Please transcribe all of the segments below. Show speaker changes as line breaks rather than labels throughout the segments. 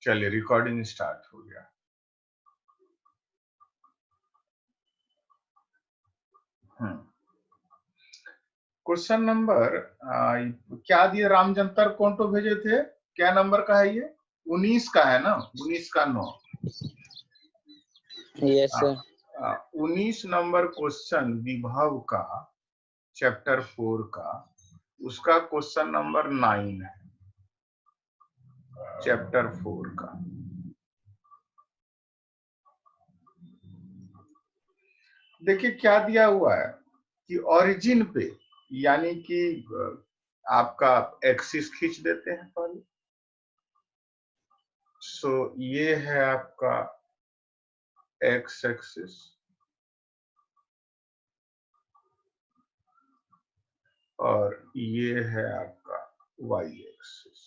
चलिए recording start हो गया। क्वेश्चन नंबर क्या दिए, रामजंतर कौन तो भेजे थे, क्या नंबर का है ये? 19 का है ना, 19 का 9।
Yes sir.
19 नंबर क्वेश्चन विभव का, चैप्टर 4 का, उसका क्वेश्चन नंबर 9 है, चैप्टर 4 का। देखिए क्या दिया हुआ है कि ओरिजिन पे, यानी कि आपका एक्सिस खींच देते हैं पहले। सो ये है आपका एक्स एक्सिस और ये है आपका वाई एक्सिस।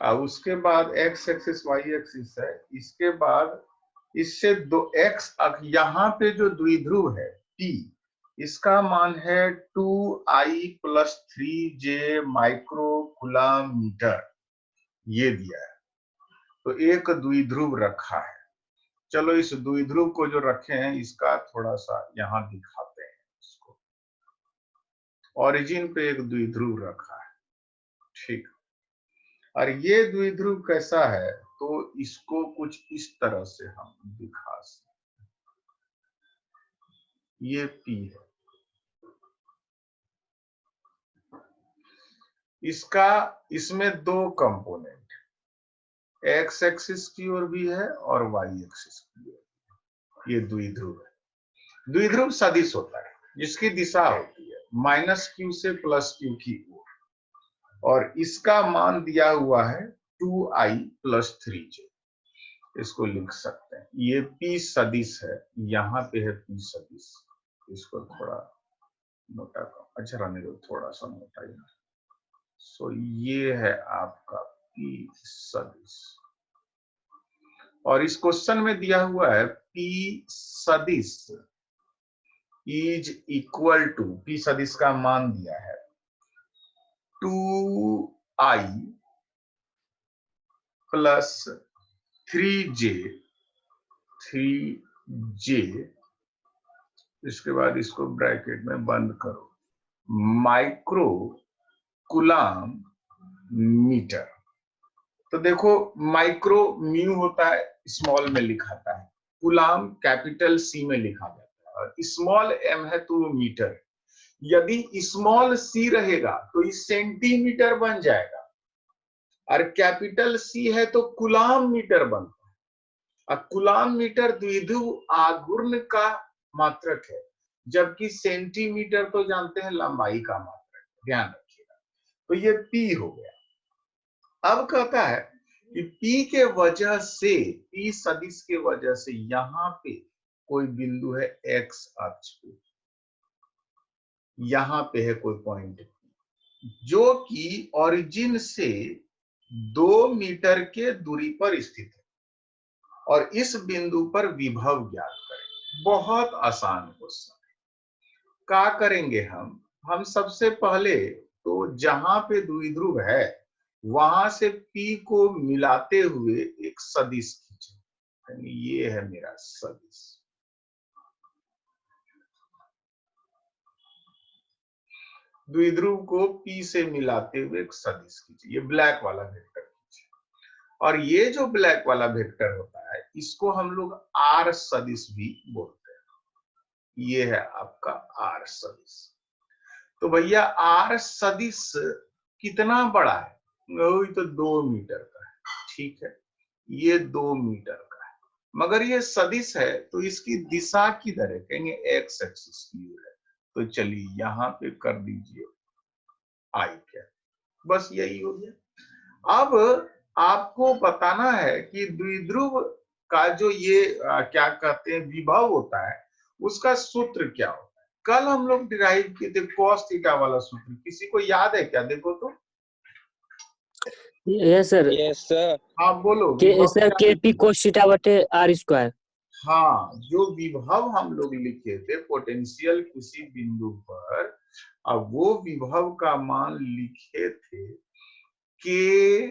अब उसके बाद एक्स एक्सिस वाई एक्सिस है, इसके बाद इससे दो एक्स, यहाँ पे जो द्विध्रुव है P, इसका मान है 2I + 3J micro coulomb metre, ये दिया है। तो एक द्विध्रुव रखा है। चलो इस द्विध्रुव को जो रखे हैं इसका थोड़ा सा यहाँ दिखाते हैं इसको। ओरिजिन पे एक द्विध्रुव रखा है, ठीक। और ये द्विध्रुव कैसा है, तो इसको कुछ इस तरह से हम दिखा सकते। ये P है, इसका, इसमें दो कंपोनेंट, एक्स एक्सिस की ओर भी है और वाई एक्सिस की ओर। ये द्विध्रुव है। द्विध्रुव सदिश होता है जिसकी दिशा होती है -q से +q की ओर, और इसका मान दिया हुआ है 2I + 3J। इसको लिख सकते हैं, ये P सदिश है, यहाँ पे है P सदिश। इसको थोड़ा मोटा, अच्छा रहने दो, थोड़ा सा मोटा ही। सो ये है आपका P सदिश, और इस क्वेश्चन में दिया हुआ है P सदिश इज इक्वल टू, P सदिश का मान दिया है 2I + 3J, इसके बाद इसको ब्रैकेट में बंद करो, माइक्रो कूलम मीटर। तो देखो माइक्रो म्यू होता है, स्मॉल में लिखाता है, कूलम कैपिटल C में लिखा जाता है, और स्मॉल m है तो मीटर। यदि स्मॉल c रहेगा तो इस सेंटीमीटर बन जाएगा, और कैपिटल C है तो कूलम मीटर बनता है। अब कूलम मीटर द्विध्रुव आघूर्ण का मात्रक है, जबकि सेंटीमीटर तो जानते हैं लंबाई का मात्रक, ध्यान रखिएगा। तो ये P हो गया। अब कहता है कि P के वजह से, P सदिश के वजह से यहाँ पे कोई बिंदु है x अक्ष पे, यहाँ पे है कोई पॉइंट जो कि ओरिजिन से 2 मीटर के दूरी पर स्थित है, और इस बिंदु पर विभव ज्ञात करें। बहुत आसान क्वेश्चन है। क्या करेंगे हम सबसे पहले तो जहां पे द्विध्रुव है वहां से P को मिलाते हुए एक सदिश खींचे, ये है मेरा सदिश। द्विध्रुव को P से मिलाते हुए एक सदिश खींचे, ये ब्लैक वाला वेक्टर खींचे, और ये जो ब्लैक वाला वेक्टर होता है इसको हम लोग R सदिश भी बोलते हैं। ये है आपका R सदिश। तो भैया R सदिश कितना बड़ा है, वही तो 2 मीटर का है, ठीक है, ये 2 मीटर का है, मगर ये सदिश है तो इसकी दिशा किधर है, कहेंगे एक्स एक्सिस की ओर है। तो चलिए यहाँ पे कर दीजिए I क्या, बस यही हो गया। अब आपको बताना है कि द्विध्रुव का जो ये क्या कहते हैं विभव होता है, उसका सूत्र क्या होता है। कल हम लोग डिराइव किए थे cos थीटा वाला सूत्र, किसी को याद है क्या? देखो तो।
Yes sir.
Yes sir.
हाँ बोलो।
के सर KP cos थीटा/r²।
हाँ, जो विभव हम लोग लिखे थे पोटेंशियल किसी बिंदु पर, अब वो विभव का मान लिखे थे के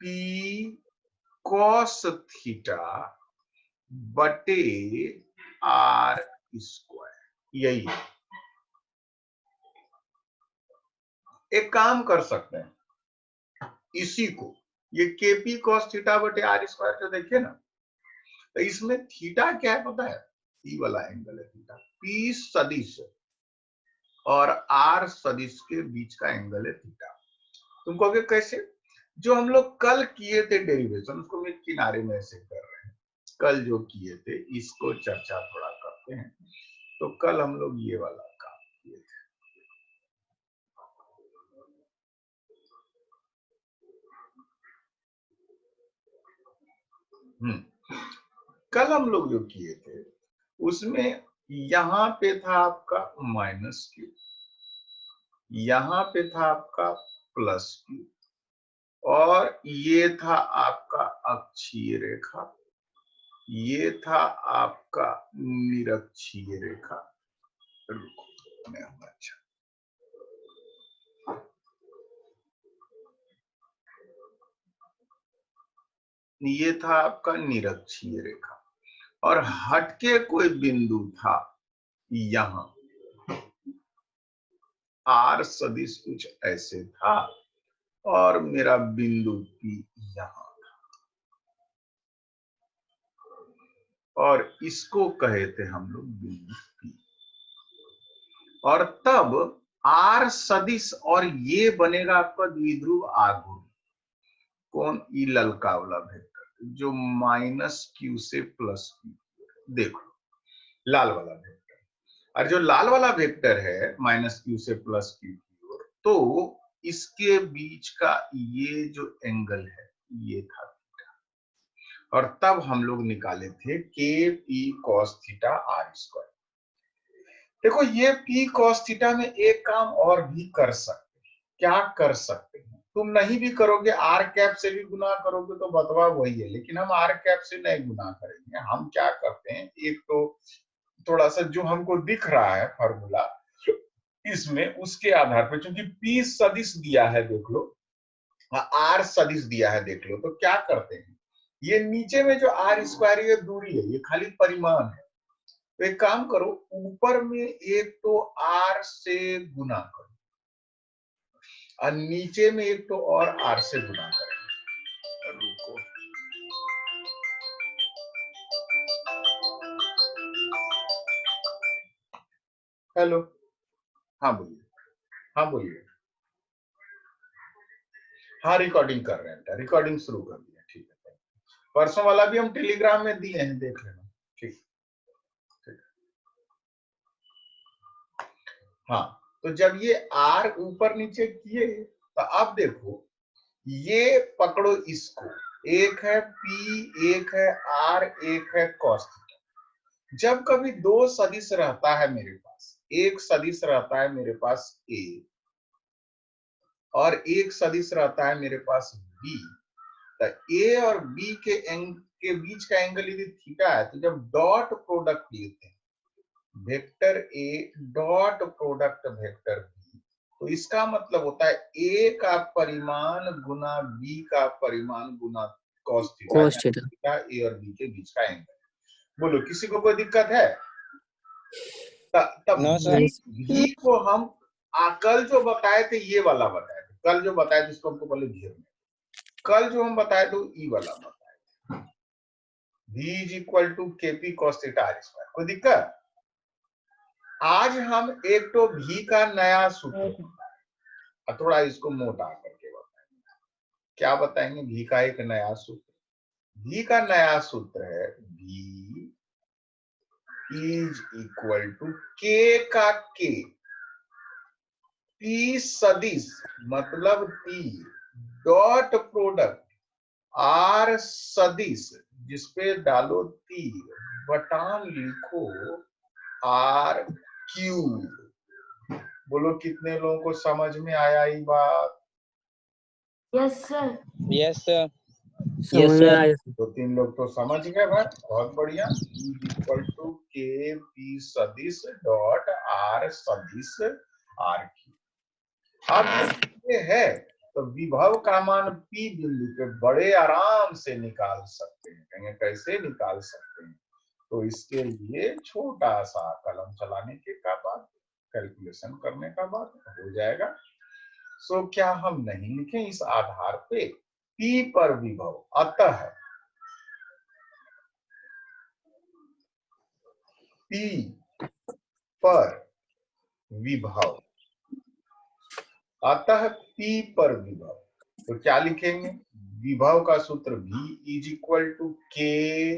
पी कॉस थीटा बटे आर स्क्वायर। यही है। एक काम कर सकते हैं, इसी को ये केपी कॉस थीटा बटे आर स्क्वायर तो देखिए ना, तो इसमें थीटा क्या है पता है? ई वाला एंगल है थीटा, पी सदिश और आर सदिश के बीच का एंगल है थीटा। तुम कहोगे कैसे? जो हम लोग कल किए थे डेरिवेशन, उसको मैं किनारे में ऐसे कर रहे हैं। कल जो किए थे इसको चर्चा थोड़ा करते हैं। तो कल हम लोग ये वाला काम किए थे। कल हम लोग जो किए थे उसमें यहां पे था आपका माइनस क्यू, यहां पे था आपका प्लस क्यू, और ये था आपका अक्षीय रेखा, ये था आपका निरक्षीय रेखा। अच्छा, ये था आपका निरक्षीय रेखा, और हटके कोई बिंदु था यहां, आर सदिश कुछ ऐसे था, और मेरा बिंदु पी यहां था, और इसको कहे थे हम लोग बिंदु पी। और तब आर सदिश और ये बनेगा आपका द्विध्रुव आघूर्ण। कौन? ई ललका वाला वेक्टर जो माइनस क्यू से प्लस क्यू, देखो लाल वाला वेक्टर, और जो लाल वाला वेक्टर है माइनस क्यू से प्लस क्यू की ओर, तो इसके बीच का ये जो एंगल है ये था थीटा, और तब हम लोग निकाले थे k P cos theta r square. देखो ये पी कॉस थीटा में एक काम और भी कर सकते हैं। क्या कर सकते हैं? तुम नहीं भी करोगे, आर कैप से भी गुना करोगे तो बतवा वही है, लेकिन हम आर कैप से नहीं गुना करेंगे। हम क्या करते हैं, एक तो थोड़ा सा जो हमको दिख रहा है फॉर्मूला, इसमें उसके आधार पर, क्योंकि पी सदिश दिया है देख लो, आर सदिश दिया है देख लो, तो क्या करते हैं, ये नीचे में जो आर स्क्वायर ये दूरी है, ये खाली परिमाण है। तो एक काम करो, ऊपर में एक तो आर से गुना करो, और नीचे में एक तो और आर से गुना करें। रुको, हेलो, हाँ बोलिए, हाँ बोलिए। हाँ रिकॉर्डिंग कर रहे हैं, रिकॉर्डिंग शुरू कर दिया, ठीक है। परसों वाला भी हम टेलीग्राम में दिए हैं, देख लेना। ठीक, ठीक। हाँ, तो जब ये आर ऊपर नीचे किए, तो अब देखो ये पकड़ो इसको, एक है पी, एक है आर, एक है कॉस थीटा। जब कभी दो सदिश रहता है मेरे पास, एक सदिश रहता है मेरे पास ए, और एक सदिश रहता है मेरे पास बी, तो ए और बी के बीच का एंगल यदि थीटा है, तो जब डॉट प्रोडक्ट लेते हैं, vector A dot product vector B, तो इसका मतलब होता है ए का परिमाण गुना बी का परिमाण गुना कॉस थीटा, ए और बी के बीच का एंगल। बोलो किसी को कोई दिक्कत है? तब भी को हम कल जो बताए थे ये वाला बताए थे, कल जो बताए थे इसको हमको पहले घेर में, कल जो हम बताए थे ई वाला बताए थे, v is equal to KP cos theta r square. कोई दिक्कत? आज हम एक तो v का नया सूत्र, थोड़ा इसको मोटा करके बताएंगे। क्या बताएंगे? v का एक नया सूत्र, v का नया सूत्र है v is equal to k का k, p सदिश मतलब p डॉट प्रोडक्ट आर सदिश, जिसपे डालो तीर, बटान लिखो आर क्यूब। बोलो कितने लोगों को समझ में आया ये बात?
Yes sir.
Yes sir.
Yes sir.
तो 3 लोग तो समझ गए भाई, बहुत बढ़िया। इक्वल टू के पी सदिश डॉट आर सदिश आर की। अब ये है तो विभव का मान P बिंदु पे बड़े आराम से निकाल सकते हैं। कहेंगे कैसे निकाल सकते हैं? तो इसके लिए छोटा सा कलम चलाने के का बाद, कैलकुलेशन करने का बाद हो जाएगा। सो क्या हम नहीं लिखें इस आधार पे P पर विभव, अतः P पर विभव, अतः P पर विभव, तो क्या लिखेंगे? विभव का सूत्र V इज इक्वल टू के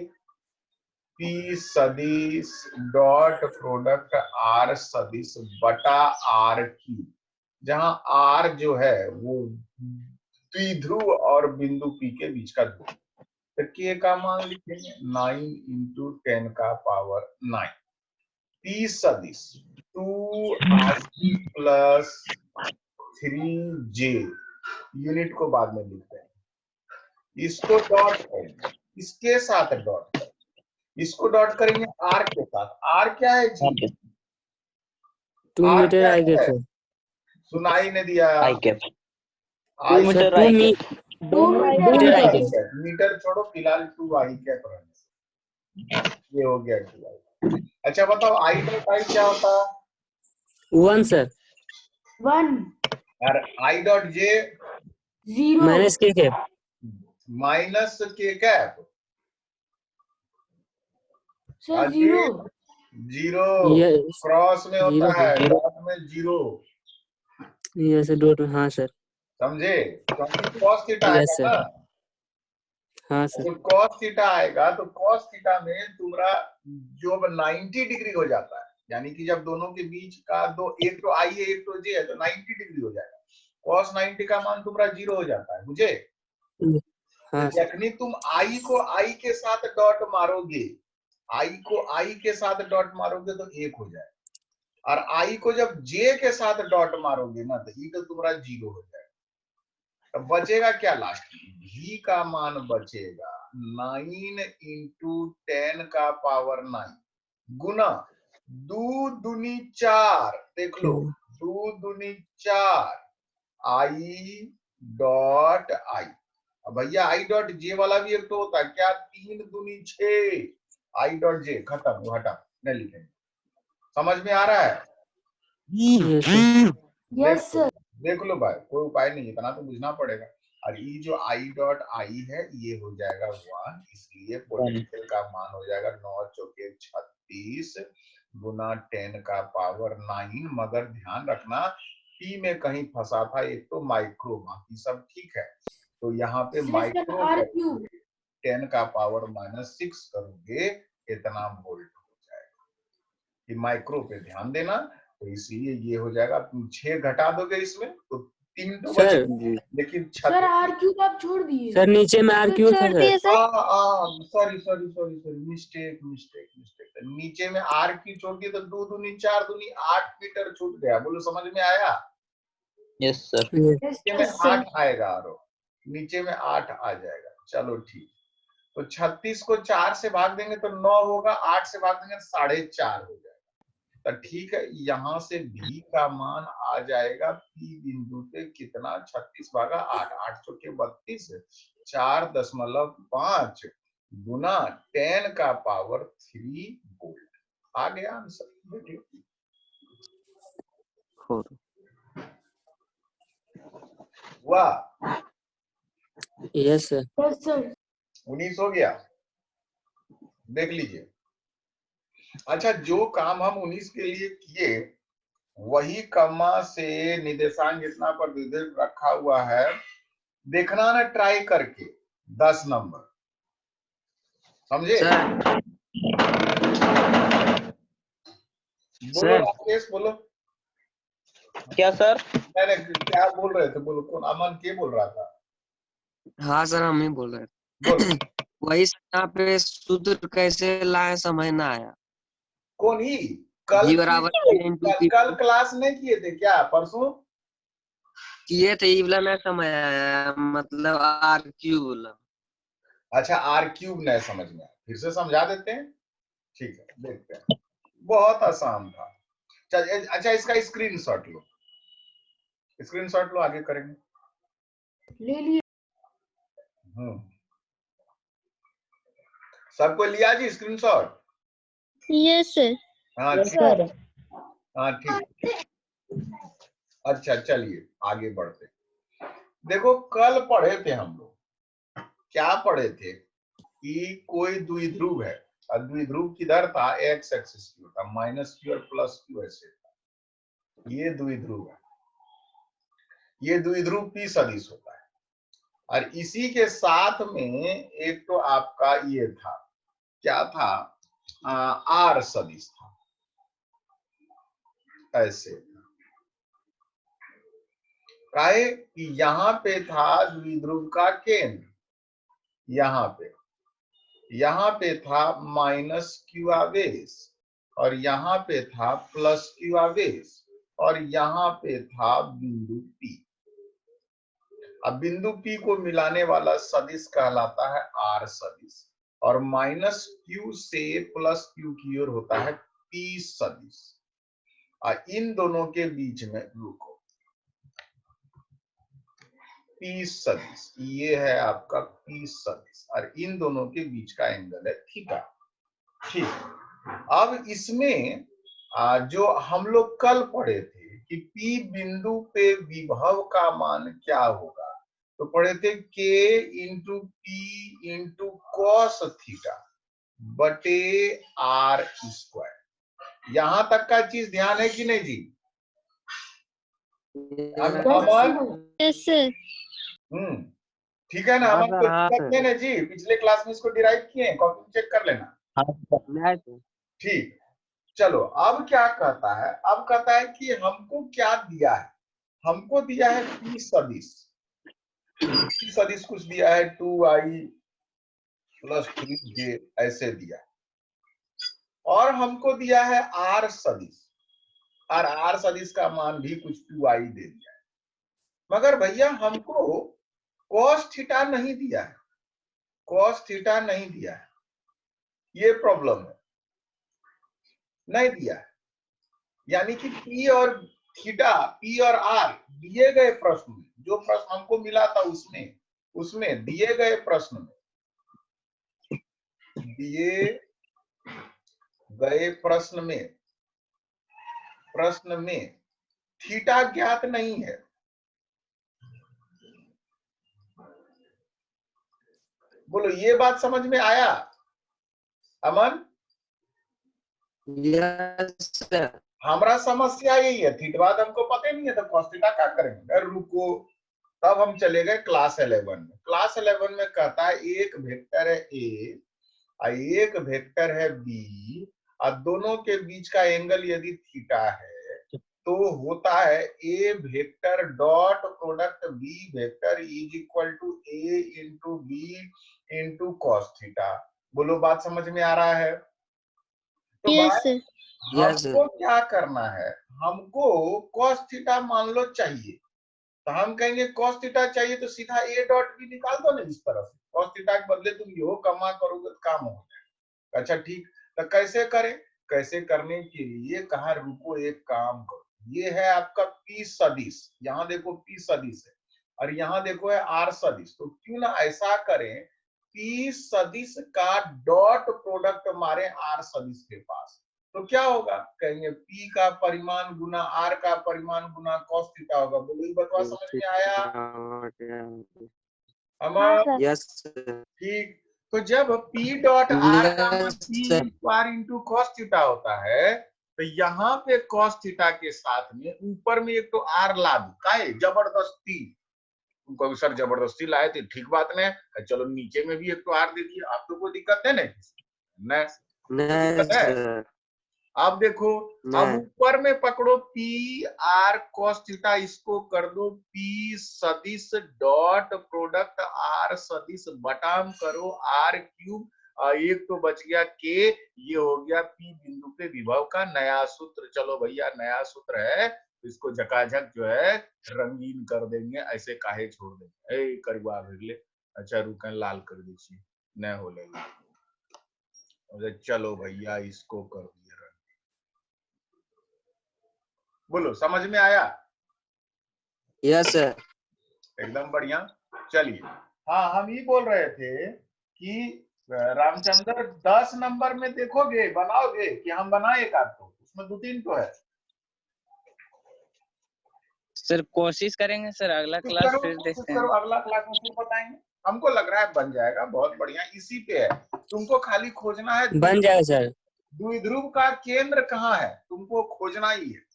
पी सदिश डॉट प्रोडक्ट आर सदिश बटा आर की, जहां आर जो है वो द्विध्रुव और बिंदु पी के बीच का ध्रुव। तो के का मान लिखेंगे 9 इंटू 10 का पावर 9। पी सदिश 2i प्लस 3j, यूनिट को बाद में लिखते हैं। इसको डॉट करेंगे, इसके साथ डॉट करेंगे, इसको डॉट करेंगे आर के साथ। आर क्या है जी?
2
आर
मीटर
क्या
आई
है?
कैप।
सुनाई नहीं दिया।
I cap.
I
2 metre
sir
I
2
cap.
Metre I cap.
Metre छोड़ो, फिलहाल 2 आई कैप रहने से ये हो गया 2 आई। अच्छा बताओ आई डॉट आई क्या होता है?
1 सर।
1
और आई डॉट जे
0
माइनस के कैप।
माइनस के cap.
Sir 0
zero
yes
cross में होता है, डॉट में जीरो।
यस डॉट में। हाँ सर।
समझे? क्योंकि कॉस थीटा
यस
आएगा
सर।
ना,
हाँ सर।
जब कॉस थीटा आएगा तो कॉस थीटा में तुम्हारा जो 90 डिग्री हो जाता है, यानी कि जब दोनों के बीच का दो, एक तो आई है एक तो जे है, तो 90 डिग्री हो जाएगा। कॉस 90 का मान तुम्हारा 0 हो जाता है, मुझे।
हाँ
तो जखनी तुम आई को आई के साथ डॉट मारोगे, आई को आई के साथ डॉट मारोगे तो 1 हो जाएगा, और आई को जब जे के साथ डॉट मारोगे ना तो ई तो तुम्हारा 0 हो जाएगा। तो बचेगा क्या लास्ट में? भी का मान बचेगा 9 इंटू 10 का पावर 9 गुना 2 दूनी 4, देख लो 2 दूनी 4 आई डॉट आई। अब भैया आई डॉट जे वाला भी एक तो होता है क्या? 3 दूनी 6 आई डॉट जे, खत्म, वो हटा, नहीं लिखेंगे। समझ में आ रहा है?
Yes sir.
देख लो भाई, कोई उपाय नहीं, इतना तो बुझना पड़ेगा। और ये जो आई डॉट आई है ये हो जाएगा 1, इसलिए पोटेंशियल का मान हो जाएगा 9 चौके 36 गुना 10 का पावर 9। मगर ध्यान रखना पी में कहीं फंसा था एक तो माइक्रो, बाकी सब ठीक है। तो यहाँ पे माइक्रो 10 का पावर -6 करोगे इतना वोल्ट हो जाएगा। कि माइक्रो पे ध्यान देना, तो इसलिए ये हो जाएगा। तुम 6 घटा दोगे इसमें तो 3 तो बचे, लेकिन
सर आर क्यूब आप छोड़ दिए
सर, नीचे में आर क्यूब था सर।
Sorry mistake. नीचे में आर की छोड़ दिए तो 2 दूनी 4 दूनी 8 मीटर छूट गया। बोलो समझ में आया?
Yes sir.
नीचे में 8 आएगा, और नीचे में 8 आ जाएगा। चलो ठीक। तो 36 को 4 से भाग देंगे तो 9 होगा, 8 से भाग देंगे तो 4.5 हो जाएगा। तो ठीक है, यहां से भी का मान आ जाएगा पी बिंदु पे कितना? 36 भागा 8, 8 चौके 32, 4.5 गुना 10 का पावर 3 वोल्ट। आ गया आंसर, देखिए। वाह,
यस सर।
19 हो गया, देख लीजिए। अच्छा, जो काम हम 19 के लिए किए वही कम्मा से निर्देशांक जितना पर विद्युत रखा हुआ है, देखना ना ट्राई करके 10 नंबर, समझे? बोलो राकेश, बोलो।
क्या सर?
मैंने क्या बोल रहे थे? बोलो, कौन? अमन के बोल रहा था?
हाँ सर, हम ही बोल रहे थे।
बोलो।
वही यहाँ पे सूत्र कैसे लाए समझ ना आया।
कौन ही? कल क्लास नहीं किए थे क्या? परसों
किए थे, ये वाला नहीं समझ आया, मतलब आर क्यूब बोला।
अच्छा आर क्यूब नहीं समझ में आया, फिर से समझा देते हैं। ठीक है, देखते हैं, बहुत आसान था। अच्छा इसका स्क्रीनशॉट लो, स्क्रीनशॉट लो, आगे करेंगे।
ले लिए।
सबको लिया जी स्क्रीनशॉट?
Yes sir.
हाँ ठीक, हाँ ठीक। अच्छा चलिए आगे बढ़ते। देखो कल पढ़े थे हम लोग, क्या पढ़े थे कि कोई द्विध्रुव है और द्विध्रुव किधर था, एक्स एक्सिस की होता, -q और +q ऐसे था। ये द्विध्रुव है, ये द्विध्रुव p सदिश होता है। और इसी के साथ में एक तो आपका ये था, क्या था, r सदिश था, ऐसे काहे कि यहाँ पे था द्विध्रुव का केंद्र, यहाँ पे था -q आवेश और यहाँ पे था +q आवेश और यहाँ पे था बिंदु P। अब बिंदु P को मिलाने वाला सदिश कहलाता है r सदिश और -q से +q की ओर होता है P सदिश। और इन दोनों के बीच में रुको, P सदिश, ये है आपका P सदिश और इन दोनों के बीच का एंगल है थीटा। ठीक, अब इसमें जो हम लोग कल पढ़े थे कि P बिंदु पे विभव का मान क्या होगा, तो पढ़े थे K into P into cos theta बटे R स्क्वायर। यहां तक का चीज ध्यान है कि नहीं जी? अमन,
यस सर।
ठीक है ना
हाँ
अमन?
सर,
कोई
हाँ
दिक्कत
सर।
नहीं ना जी? पिछले क्लास में इसको डिराइव किए, कॉपी चेक कर लेना।
नहीं सर।
ठीक, चलो अब क्या कहता है, अब कहता है कि हमको क्या दिया है, हमको दिया है P सदिश, P सदिश कुछ दिया है 2i + 3j ऐसे दिया है, और हमको दिया है R सदिश, और R सदिश का मान भी कुछ 2i दे दिया है। मगर भैया हमको cos थीटा नहीं दिया है, cos थीटा नहीं दिया है, ये प्रॉब्लम है, नहीं दिया है। यानी कि P और थीटा, P और R दिए गए प्रश्न में, जो प्रश्न हमको मिला था उसमें दिए गए प्रश्न में थीटा ज्ञात नहीं है। बोलो ये बात समझ में आया अमन?
Yes sir.
हमारा समस्या यही है, थीटा हमको पता नहीं है तो cos थीटा क्या करेंगे। अरे रुको, तब हम चले गए क्लास 11 में। क्लास 11 में कहता है एक वेक्टर है A और एक वेक्टर है B और दोनों के बीच का एंगल यदि थीटा है तो होता है A vector dot product B vector is equal to A into B into cos theta. बोलो बात समझ में आ रहा है? तो
यस सर।
हमको क्या करना है, हमको cos थीटा मान लो चाहिए, तो हम कहेंगे cos थीटा चाहिए तो सीधा A डॉट B निकाल दो ना इस तरह से। cos थीटा के बदले तुम यो कमा करोगे तो काम हो जाएगा। अच्छा ठीक, तो कैसे करें? कैसे करने के लिए कहा, रुको एक काम करो, ये है आपका P सदिश, यहाँ देखो P सदिश है और यहाँ देखो है R सदिश, तो क्यों ना ऐसा करें P सदिश का डॉट प्रोडक्ट मारे R सदिश के पास, तो क्या होगा, कहेंगे P का परिमाण गुना R का परिमाण गुना cos थीटा होगा। बोलो ये बतवा समझ में आया अमन?
Yes sir.
ठीक, तो जब P डॉट R का मान
yes
P
sir.
Into R into cos theta होता है, तो यहाँ पे cos थीटा के साथ में ऊपर में एक तो R ला दो, काहे जबरदस्ती, तुमको सर जबरदस्ती लाए थे, ठीक बात नहीं, चलो नीचे में भी एक तो R दे दिए, आपको कोई दिक्कत है नहीं?
नहीं सर।
अब देखो, अब ऊपर में पकड़ो P R cos थीटा, इसको कर दो P सदिश डॉट प्रोडक्ट R सदिश बटाम करो R क्यूब, एक तो बच गया K, ये हो गया P बिंदु पे विभव का नया सूत्र। चलो भैया नया सूत्र है, इसको झकाझक जो है रंगीन कर देंगे, ऐसे काहे छोड़ देंगे। करवा भेगले, अच्छा रुकन लाल कर दीजिए। न हो लगी। अरे चलो भैया इसको कर दिया रन। बोलो समझ में आया?
Yes sir.
एकदम बढ़िया। चलिए, हाँ हम ये बोल रहे थे कि रामचंद्र 10 नंबर में देखोगे, बनाओगे कि हम बनाए एक आध? तो उसमें 2-3 तो है।
सर कोशिश करेंगे सर, अगला क्लास फिर देखते हैं।
अगला क्लास में फिर बताएंगे। हमको लग रहा है बन जाएगा, बहुत बढ़िया। इसी पे है, तुमको खाली खोजना है
बन जाएगा सर।
द्विध्रुव का केंद्र कहाँ है, तुमको खोजना ही है।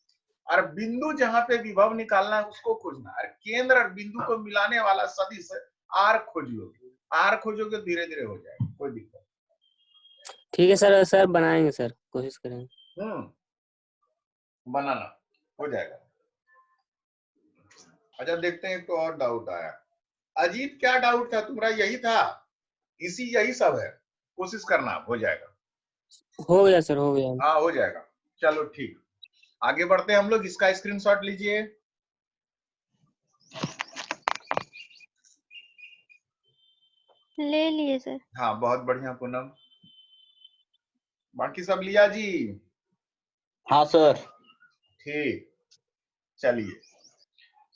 और बिंदु जहां पे विभव निकालना है उसको खोजना है। केंद्र और बिंदु को मिलाने वाला सदिश आर खोजियोगे। आर खोजोगे धीरे धीरे हो जाएगा, कोई दिक्कत।
ठीक है सर, सर बनाएंगे सर, कोशिश करेंगे।
बनाना हो जाएगा। अच्छा देखते हैं, एक तो और डाउट आया। अजीत क्या डाउट था तुम्हारा? यही था, यही सब है। कोशिश करना, हो जाएगा।
हो गया सर, हो गया।
हाँ हो जाएगा। चलो ठीक, आगे बढ़ते हैं हम लोग। इसका स्क्रीनशॉट लीजिए।
ले लिए सर।
हाँ बहुत बढ़िया पूनम, बाकी सब लिया जी?
हाँ सर।
ठीक, चलिए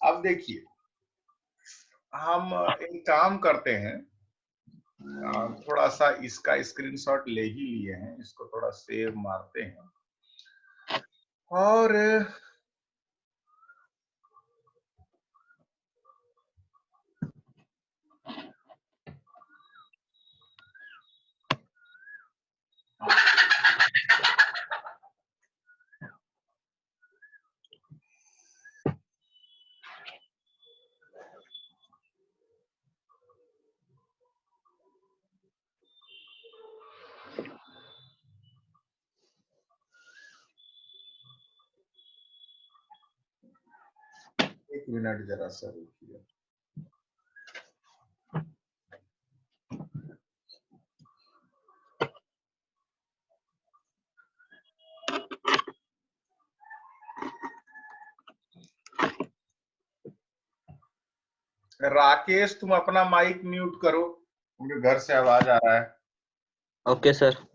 अब देखिए, हम एक काम करते हैं। थोड़ा सा इसका स्क्रीनशॉट ले ही लिए हैं, इसको थोड़ा सेव मारते हैं। और एक मिनट जरा सा रुकिए। राकेश तुम अपना माइक म्यूट करो, मुझे घर से आवाज आ रहा है।
Okay sir.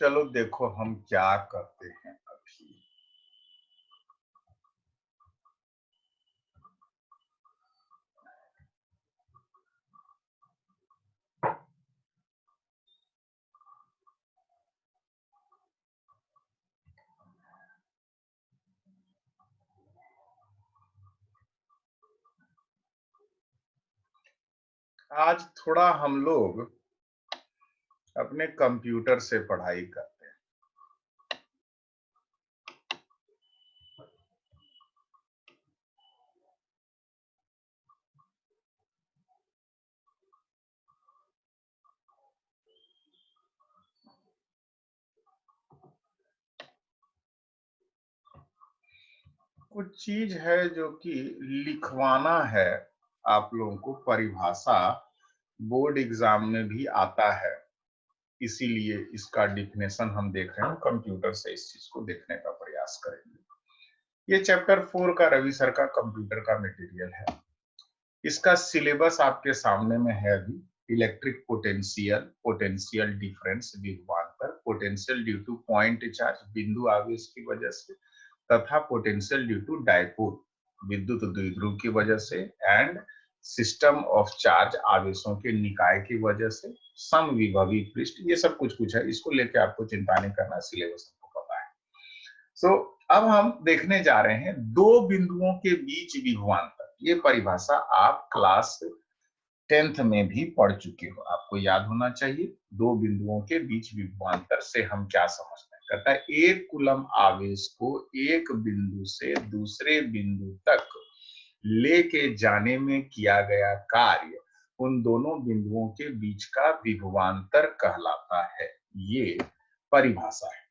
चलो देखो हम क्या करते हैं अभी। आज थोड़ा हम लोग अपने कंप्यूटर से पढ़ाई करते हैं। कुछ चीज है जो कि लिखवाना है आप लोगों को, परिभाषा बोर्ड एग्जाम में भी आता है, इसीलिए इसका डिफिनेशन हम देख रहे हैं। कंप्यूटर से इस चीज को देखने का प्रयास करेंगे। ये चैप्टर 4 का रवि सर का कंप्यूटर का मटेरियल है। इसका सिलेबस आपके सामने में है अभी। इलेक्ट्रिक पोटेंशियल, पोटेंशियल डिफरेंस, विभवांतर, potential due two point charge, बिंदु आवेश की वजह से, तथा पोटेंशियल ड्यू टू डायपोल, विद्युत द्विध्रुव की वजह से, एंड सिस्टम ऑफ चार्ज, आवेशों के निकाय की वजह से, समविभवी पृष्ठ। ये सब कुछ कुछ है, इसको लेके आपको चिंता नहीं करना, सिलेबस आपको पता है। सो अब हम देखने जा रहे हैं दो बिंदुओं के बीच विभवांतर। ये परिभाषा आप क्लास 10th में भी पढ़ चुके हो, आपको याद होना चाहिए। दो बिंदुओं के बीच विभवांतर से हम क्या समझते हैं? कहता है एक कूलम आवेश को एक बिंदु से दूसरे बिंदु तक लेके जाने में किया गया कार्य उन दोनों बिंदुओं के बीच का विभवांतर कहलाता है। ये परिभाषा है।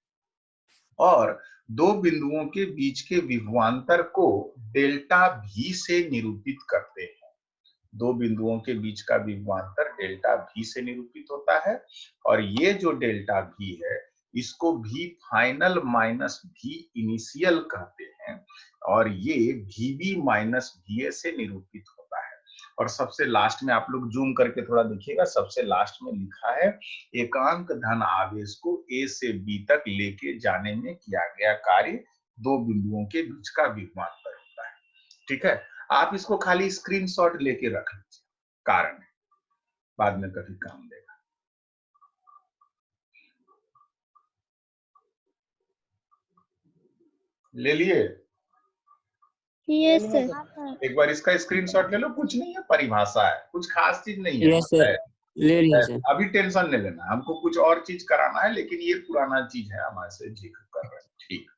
और दो बिंदुओं के बीच के विभवांतर को डेल्टा भी से निरूपित करते हैं। दो बिंदुओं के बीच का विभवांतर डेल्टा भी से निरूपित होता है और ये जो डेल्टा भी है इसको भी फाइनल माइनस भी इनिशियल कहते हैं और ये वीबी माइनस वीए से निरूपित होता है। और सबसे लास्ट में आप लोग जूम करके थोड़ा देखिएगा, सबसे लास्ट में लिखा है एकांक धन आवेश को ए से बी तक लेके जाने में किया गया कार्य दो बिंदुओं के बीच का विभवांतर होता है। ठीक है, आप इसको खाली स्क्रीनशॉट लेके रख लीजिए, कारण है बाद में कभी काम देगा। ले लिए?
Yes sir.
एक बार इसका स्क्रीनशॉट ले लो, कुछ नहीं है, परिभाषा है, कुछ खास चीज नहीं है।
यस सर, ले लिया सर।
अभी टेंशन नहीं लेना, हमको कुछ और चीज कराना है, लेकिन ये पुराना चीज है, हमारे से जिक्र कर रहे हैं। ठीक,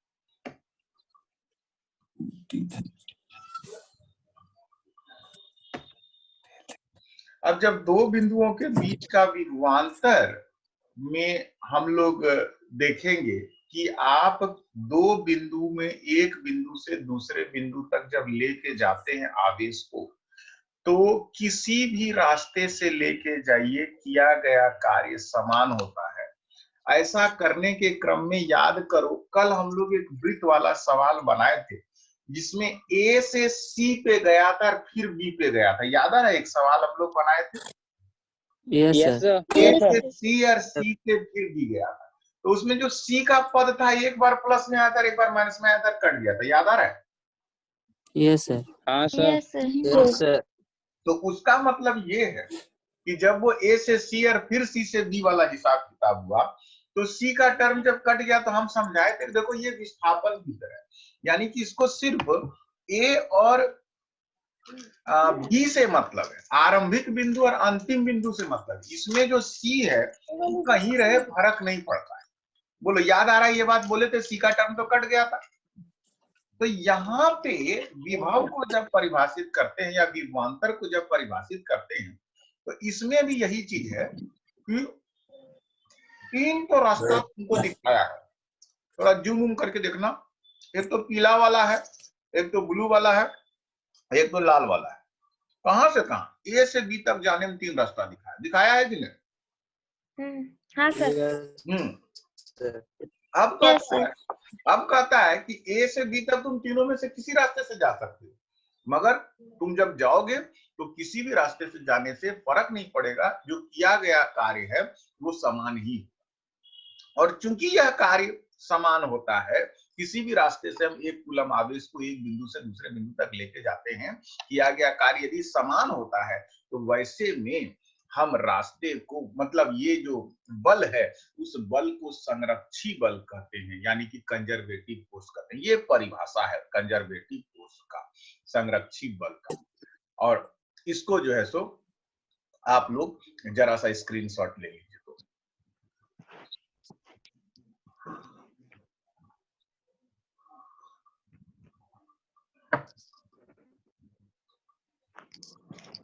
अब जब दो बिंदुओं के बीच का विभवांतर में हम लोग देखेंगे कि आप दो बिंदु में एक बिंदु से दूसरे बिंदु तक जब लेके जाते हैं आवेश को, तो किसी भी रास्ते से लेके जाइए, किया गया कार्य समान होता है। ऐसा करने के क्रम में याद करो, कल हम लोग एक वृत्त वाला सवाल बनाए थे जिसमें ए से सी पे गया था और फिर बी पे गया था, याद आ रहा है? एक सवाल हम लोग बनाए थे,
यस सर।
ए से सी और सी से फिर बी गया था। तो उसमें जो सी का पद था एक बार प्लस में आया था, एक बार माइनस में आया था, कट गया था, याद आ रहा है?
Yes sir.
हाँ sir.
Yes sir.
Yes sir.
तो उसका मतलब ये है कि जब वो ए से सी और फिर सी से बी वाला हिसाब किताब हुआ, तो सी का टर्म जब कट गया तो हम समझाए थे, देखो ये विस्थापन की तरह है, यानी कि इसको सिर्फ ए और बी से मतलब है, आरंभिक बिंदु और अंतिम बिंदु से मतलब है। इसमें जो सी है वो कहीं रहे फर्क नहीं पड़ता है। बोलो, याद आ रहा है? ये बात बोले थे, सी का टर्म तो कट गया था। तो यहाँ पे विभव को जब परिभाषित करते हैं या विभवांतर को जब परिभाषित करते हैं, तो इसमें भी यही चीज है कि तीन तो रास्ता तुमको दिखाया है, थोड़ा जूम करके देखना। एक तो पीला वाला है, एक तो ब्लू वाला है, एक तो लाल वाला है। कहां से कहां? ए से बी तक जाने में तीन रास्ता दिखाया है कि नहीं?
हाँ सर।
अब कहता है कि ए से बी तक तुम तीनों में से किसी रास्ते से जा सकते हो, मगर तुम जब जाओगे तो किसी भी रास्ते से जाने से फर्क नहीं पड़ेगा, जो किया गया कार्य है वो समान ही। और चूंकि यह कार्य समान होता है, किसी भी रास्ते से हम एक कूलम आवेश को एक बिंदु से दूसरे बिंदु तक लेके जाते हैं, किया गया कार्य यदि समान होता है, तो वैसे में हम रास्ते को, मतलब ये जो बल है उस बल को संरक्षी बल कहते हैं, यानी कि कंजर्वेटिव फोर्स कहते हैं। ये परिभाषा है कंजर्वेटिव फोर्स का, संरक्षी बल का। और इसको जो है सो आप लोग जरा सा स्क्रीनशॉट ले लीजिए। तो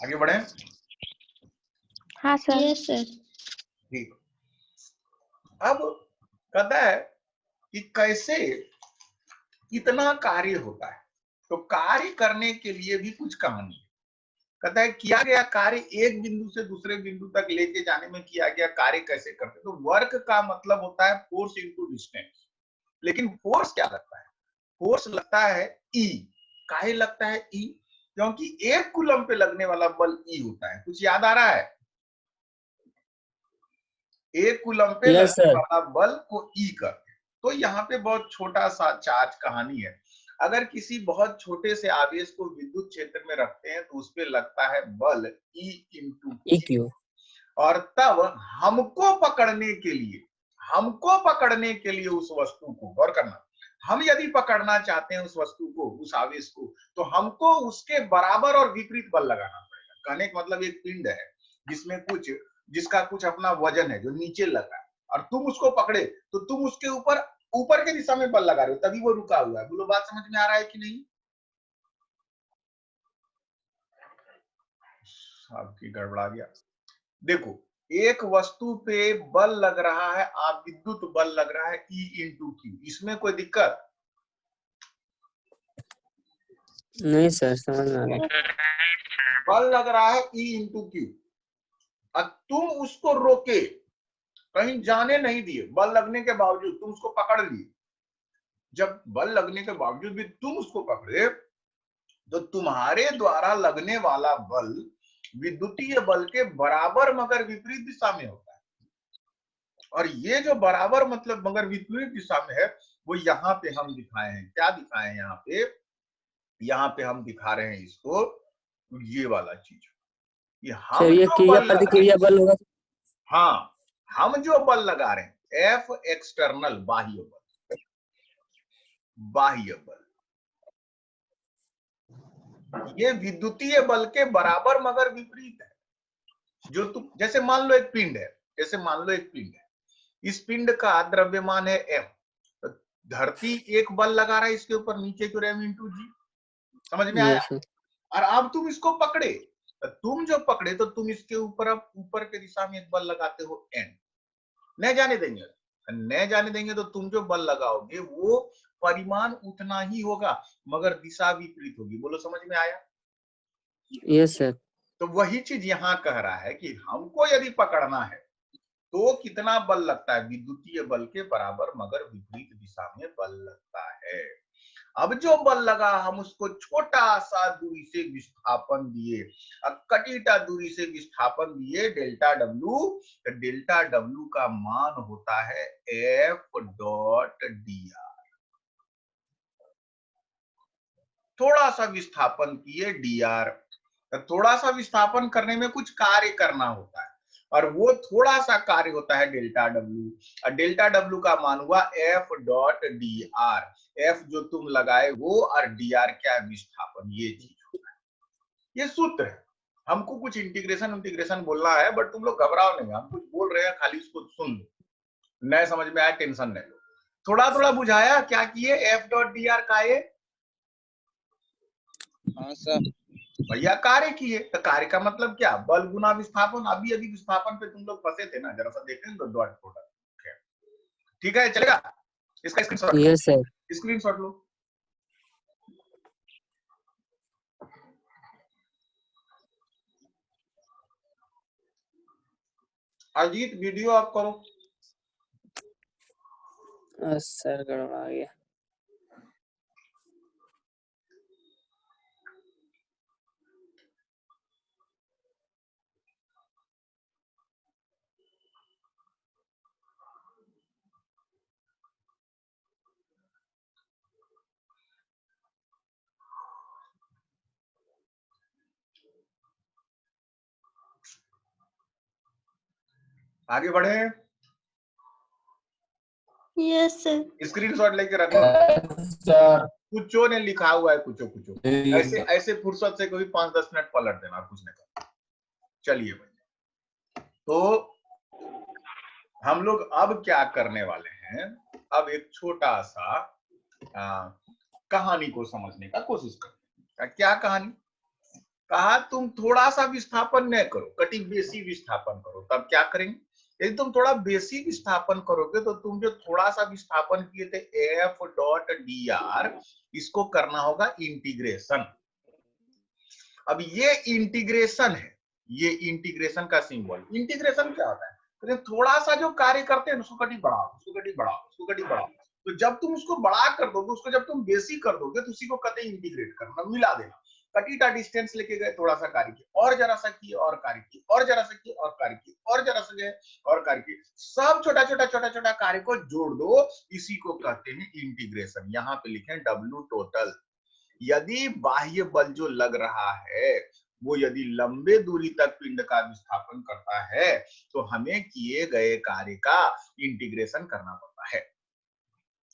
आगे बढ़े।
हाँ सर। Yes sir.
ठीक, अब कहता है कि कैसे कितना कार्य होता है, तो कार्य करने के लिए भी कुछ कहानी है। कहता है किया गया कार्य एक बिंदु से दूसरे बिंदु तक लेके जाने में किया गया कार्य कैसे करते, तो वर्क का मतलब होता है फोर्स इनटू डिस्टेंस। लेकिन फोर्स क्या लगता है? फोर्स लगता है ई। काहे लगता है ई? क्योंकि एक कूलम पे लगने वाला बल ई होता है। कुछ याद आ रहा है? एक कूलम पे लगने वाला बल को ई करते हैं। तो यहाँ पे बहुत छोटा सा चार्ज कहानी है। अगर किसी बहुत छोटे से आवेश को विद्युत क्षेत्र में रखते हैं तो उस पे लगता है बल E इंटू Q, और तब हमको पकड़ने के लिए उस वस्तु को, गौर करना, हम यदि पकड़ना चाहते हैं उस वस्तु को, उस आवेश को, तो हमको उसके बराबर और विपरीत बल लगाना पड़ेगा। कहने का मतलब एक पिंड है जिसका कुछ अपना वजन है जो नीचे लगा है, और तुम उसको पकड़े तो तुम उसके ऊपर के दिशा में बल लगा रहे हो, तभी वो रुका हुआ है। बोलो, बात समझ में आ रहा है कि नहीं? आपकी गड़बड़ा गया। देखो, एक वस्तु पे बल लग रहा है, आप विद्युत बल लग रहा है E इंटू क्यू, इसमें कोई दिक्कत?
नहीं सर, समझ में आ गया।
बल लग रहा है E इंटू क्यू, अब तुम उसको रोके, कहीं जाने नहीं दिए, बल लगने के बावजूद तुम उसको पकड़ लिए। जब बल लगने के बावजूद भी तुम उसको पकड़े, तो तुम्हारे द्वारा लगने वाला बल विद्युतीय बल के बराबर मगर विपरीत दिशा में होता है। और ये जो बराबर मतलब मगर विपरीत दिशा में है, वो यहाँ पे हम दिखाए हैं। क्या दिखाए हैं यहाँ पे? यहाँ पे हम दिखा रहे हैं इसको, ये वाला चीज, ये
सर
हम
ये
जो
क्रिया
बल लगा रहे
प्रतिक्रिया
हैं,
बल होगा।
हाँ, हम जो बल लगा रहे हैं एफ एक्सटर्नल, बाह्य बल, बाह्य बल, ये विद्युतीय बल के बराबर मगर विपरीत है। जो तुम, जैसे मान लो एक पिंड है, जैसे मान लो एक पिंड है, इस पिंड का द्रव्यमान है m, तो धरती एक बल लगा रहा है इसके ऊपर, नीचे की ओर m इंटू जी, समझ में आया?
Yes sir.
और अब तुम इसको पकड़े, तो तुम जो पकड़े तो तुम इसके ऊपर अब ऊपर के दिशा में एक बल लगाते हो n, न जाने देंगे, न जाने देंगे तो तुम जो बल लगाओगे वो परिमाण उतना ही होगा मगर दिशा विपरीत होगी। बोलो समझ में आया?
Yes sir.
तो वही चीज यहाँ कह रहा है कि हमको यदि पकड़ना है तो कितना बल लगता है? विद्युतीय बल के बराबर मगर विपरीत दिशा में बल लगता है। अब जो बल लगा हम उसको छोटा सा दूरी से विस्थापन दिए, अब कटीटा दूरी से विस्थापन दिए डेल्टा डब्लू, तो डेल्टा डब्लू का मान होता है एफ डॉट डी आर। थोड़ा सा विस्थापन किए डी आर, थोड़ा सा विस्थापन करने में कुछ कार्य करना होता है और वो थोड़ा सा कार्य होता है डेल्टा डब्ल्यू, और डेल्टा डब्ल्यू का मान हुआ F dot D are, F जो तुम लगाए वो और डी आर क्या है? विस्थापन, ये चीज होता है, ये सूत्र है। हमको कुछ इंटीग्रेशन बोलना है, बट तुम लोग घबराओ नहीं, हम कुछ बोल रहे हैं, खाली उसको सुन लो, नए समझ में आया टेंशन नहीं लो। थोड़ा थोड़ा बुझाया क्या किए? एफ डॉट डी आर का ये
हाँ सर।
भैया कार्य किए, तो कार्य का मतलब क्या? बल गुना विस्थापन। अभी अभी विस्थापन पे तुम लोग फंसे थे ना, जरा सा देखें तो डॉट प्रोडक्ट, ठीक है चलेगा? इसका screenshot low,
yes sir.
Screenshot low. Ajit video of करो।
सर गड़बड़ा गया।
आगे बढ़े,
यस सर।
स्क्रीनशॉट लेके रखो। कुछो ने लिखा हुआ है, कुछो ऐसे ऐसे फुर्सत से कोई 5-10 मिनट पलट देना, कुछ नहीं करना। चलिए भाई, तो हम लोग अब क्या करने वाले हैं? अब एक छोटा सा कहानी को समझने का कोशिश करते हैं। क्या कहानी? कहा तुम थोड़ा सा विस्थापन न करो, कटी बेसी विस्थापन करो, तब क्या करेंगे? यदि तुम थोड़ा बेसी विस्थापन करोगे तो तुम जो थोड़ा सा विस्थापन किए थे एफ डॉट डी आर, इसको करना होगा इंटीग्रेशन। अब ये इंटीग्रेशन है, ये इंटीग्रेशन का सिंबल। इंटीग्रेशन क्या होता है? तो थोड़ा सा जो कार्य करते हैं उसको कटी बढ़ाओ, उसको कटी बढ़ाओ, उसको कटी बढ़ाओ, तो जब तुम उसको बड़ा कर दोगे, उसको जब तुम बेसी कर दोगे तो उसी को कटे इंटीग्रेट करना, मिला देना। कटीटा डिस्टेंस लेके गए, थोड़ा सा कार्य किए, और जरा सा किए, और कार्य किए, और जरा सा किए, और कार्य किए, और जरा सा गए, और कार्य किए, सब छोटा छोटा कार्य को जोड़ दो, इसी को कहते हैं इंटीग्रेशन। यहाँ पे लिखे डब्ल्यू टोटल। यदि बाह्य बल जो लग रहा है वो यदि लंबे दूरी तक पिंड का विस्थापन करता है तो हमें किए गए कार्य का इंटीग्रेशन करना पड़ता है,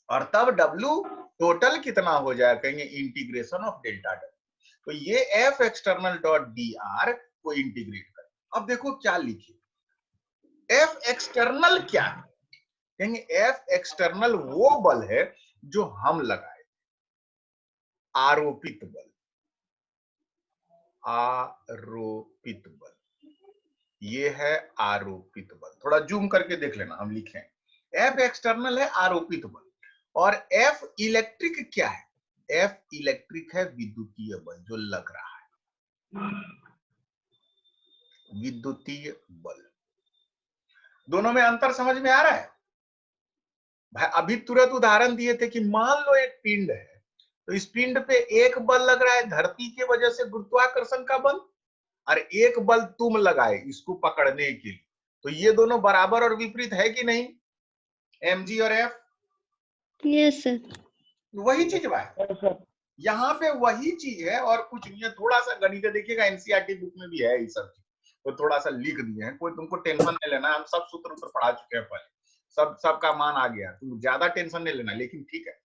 और तब W टोटल कितना हो जाए? कहेंगे इंटीग्रेशन ऑफ डेल्टा डब्ल्यू। तो ये F external dot D are को इंटीग्रेट करें। अब देखो क्या लिखे, एफ एक्सटर्नल क्या है? कहेंगे एफ एक्सटर्नल वो बल है जो हम लगाए, आरोपित बल, आरोपित बल। ये है आरोपित बल। थोड़ा जूम करके देख लेना, हम लिखें F एक्सटर्नल है आरोपित बल, और F इलेक्ट्रिक क्या है? F इलेक्ट्रिक है विद्युतीय बल जो लग रहा है, विद्युतीय बल। दोनों में अंतर समझ में आ रहा है? भाई अभी तुरंत उदाहरण दिए थे कि मान लो एक पिंड है, तो इस पिंड पे एक बल लग रहा है धरती के वजह से गुरुत्वाकर्षण का बल, और एक बल तुम लगाए इसको पकड़ने के लिए, तो ये दोनों बराबर और विपरीत है कि नहीं? mg और f।
Yes sir.
वही चीज भाई, यहाँ पे वही चीज है और कुछ नहीं है। थोड़ा सा गणित देखिएगा, एनसीईआरटी बुक में भी है ये सब चीज, तो थोड़ा सा लिख दिए हैं, कोई तुमको टेंशन नहीं लेना, हम सब सूत्र पढ़ा चुके हैं पहले, सबका मान आ गया, तुम ज्यादा टेंशन नहीं लेना। लेकिन ठीक है,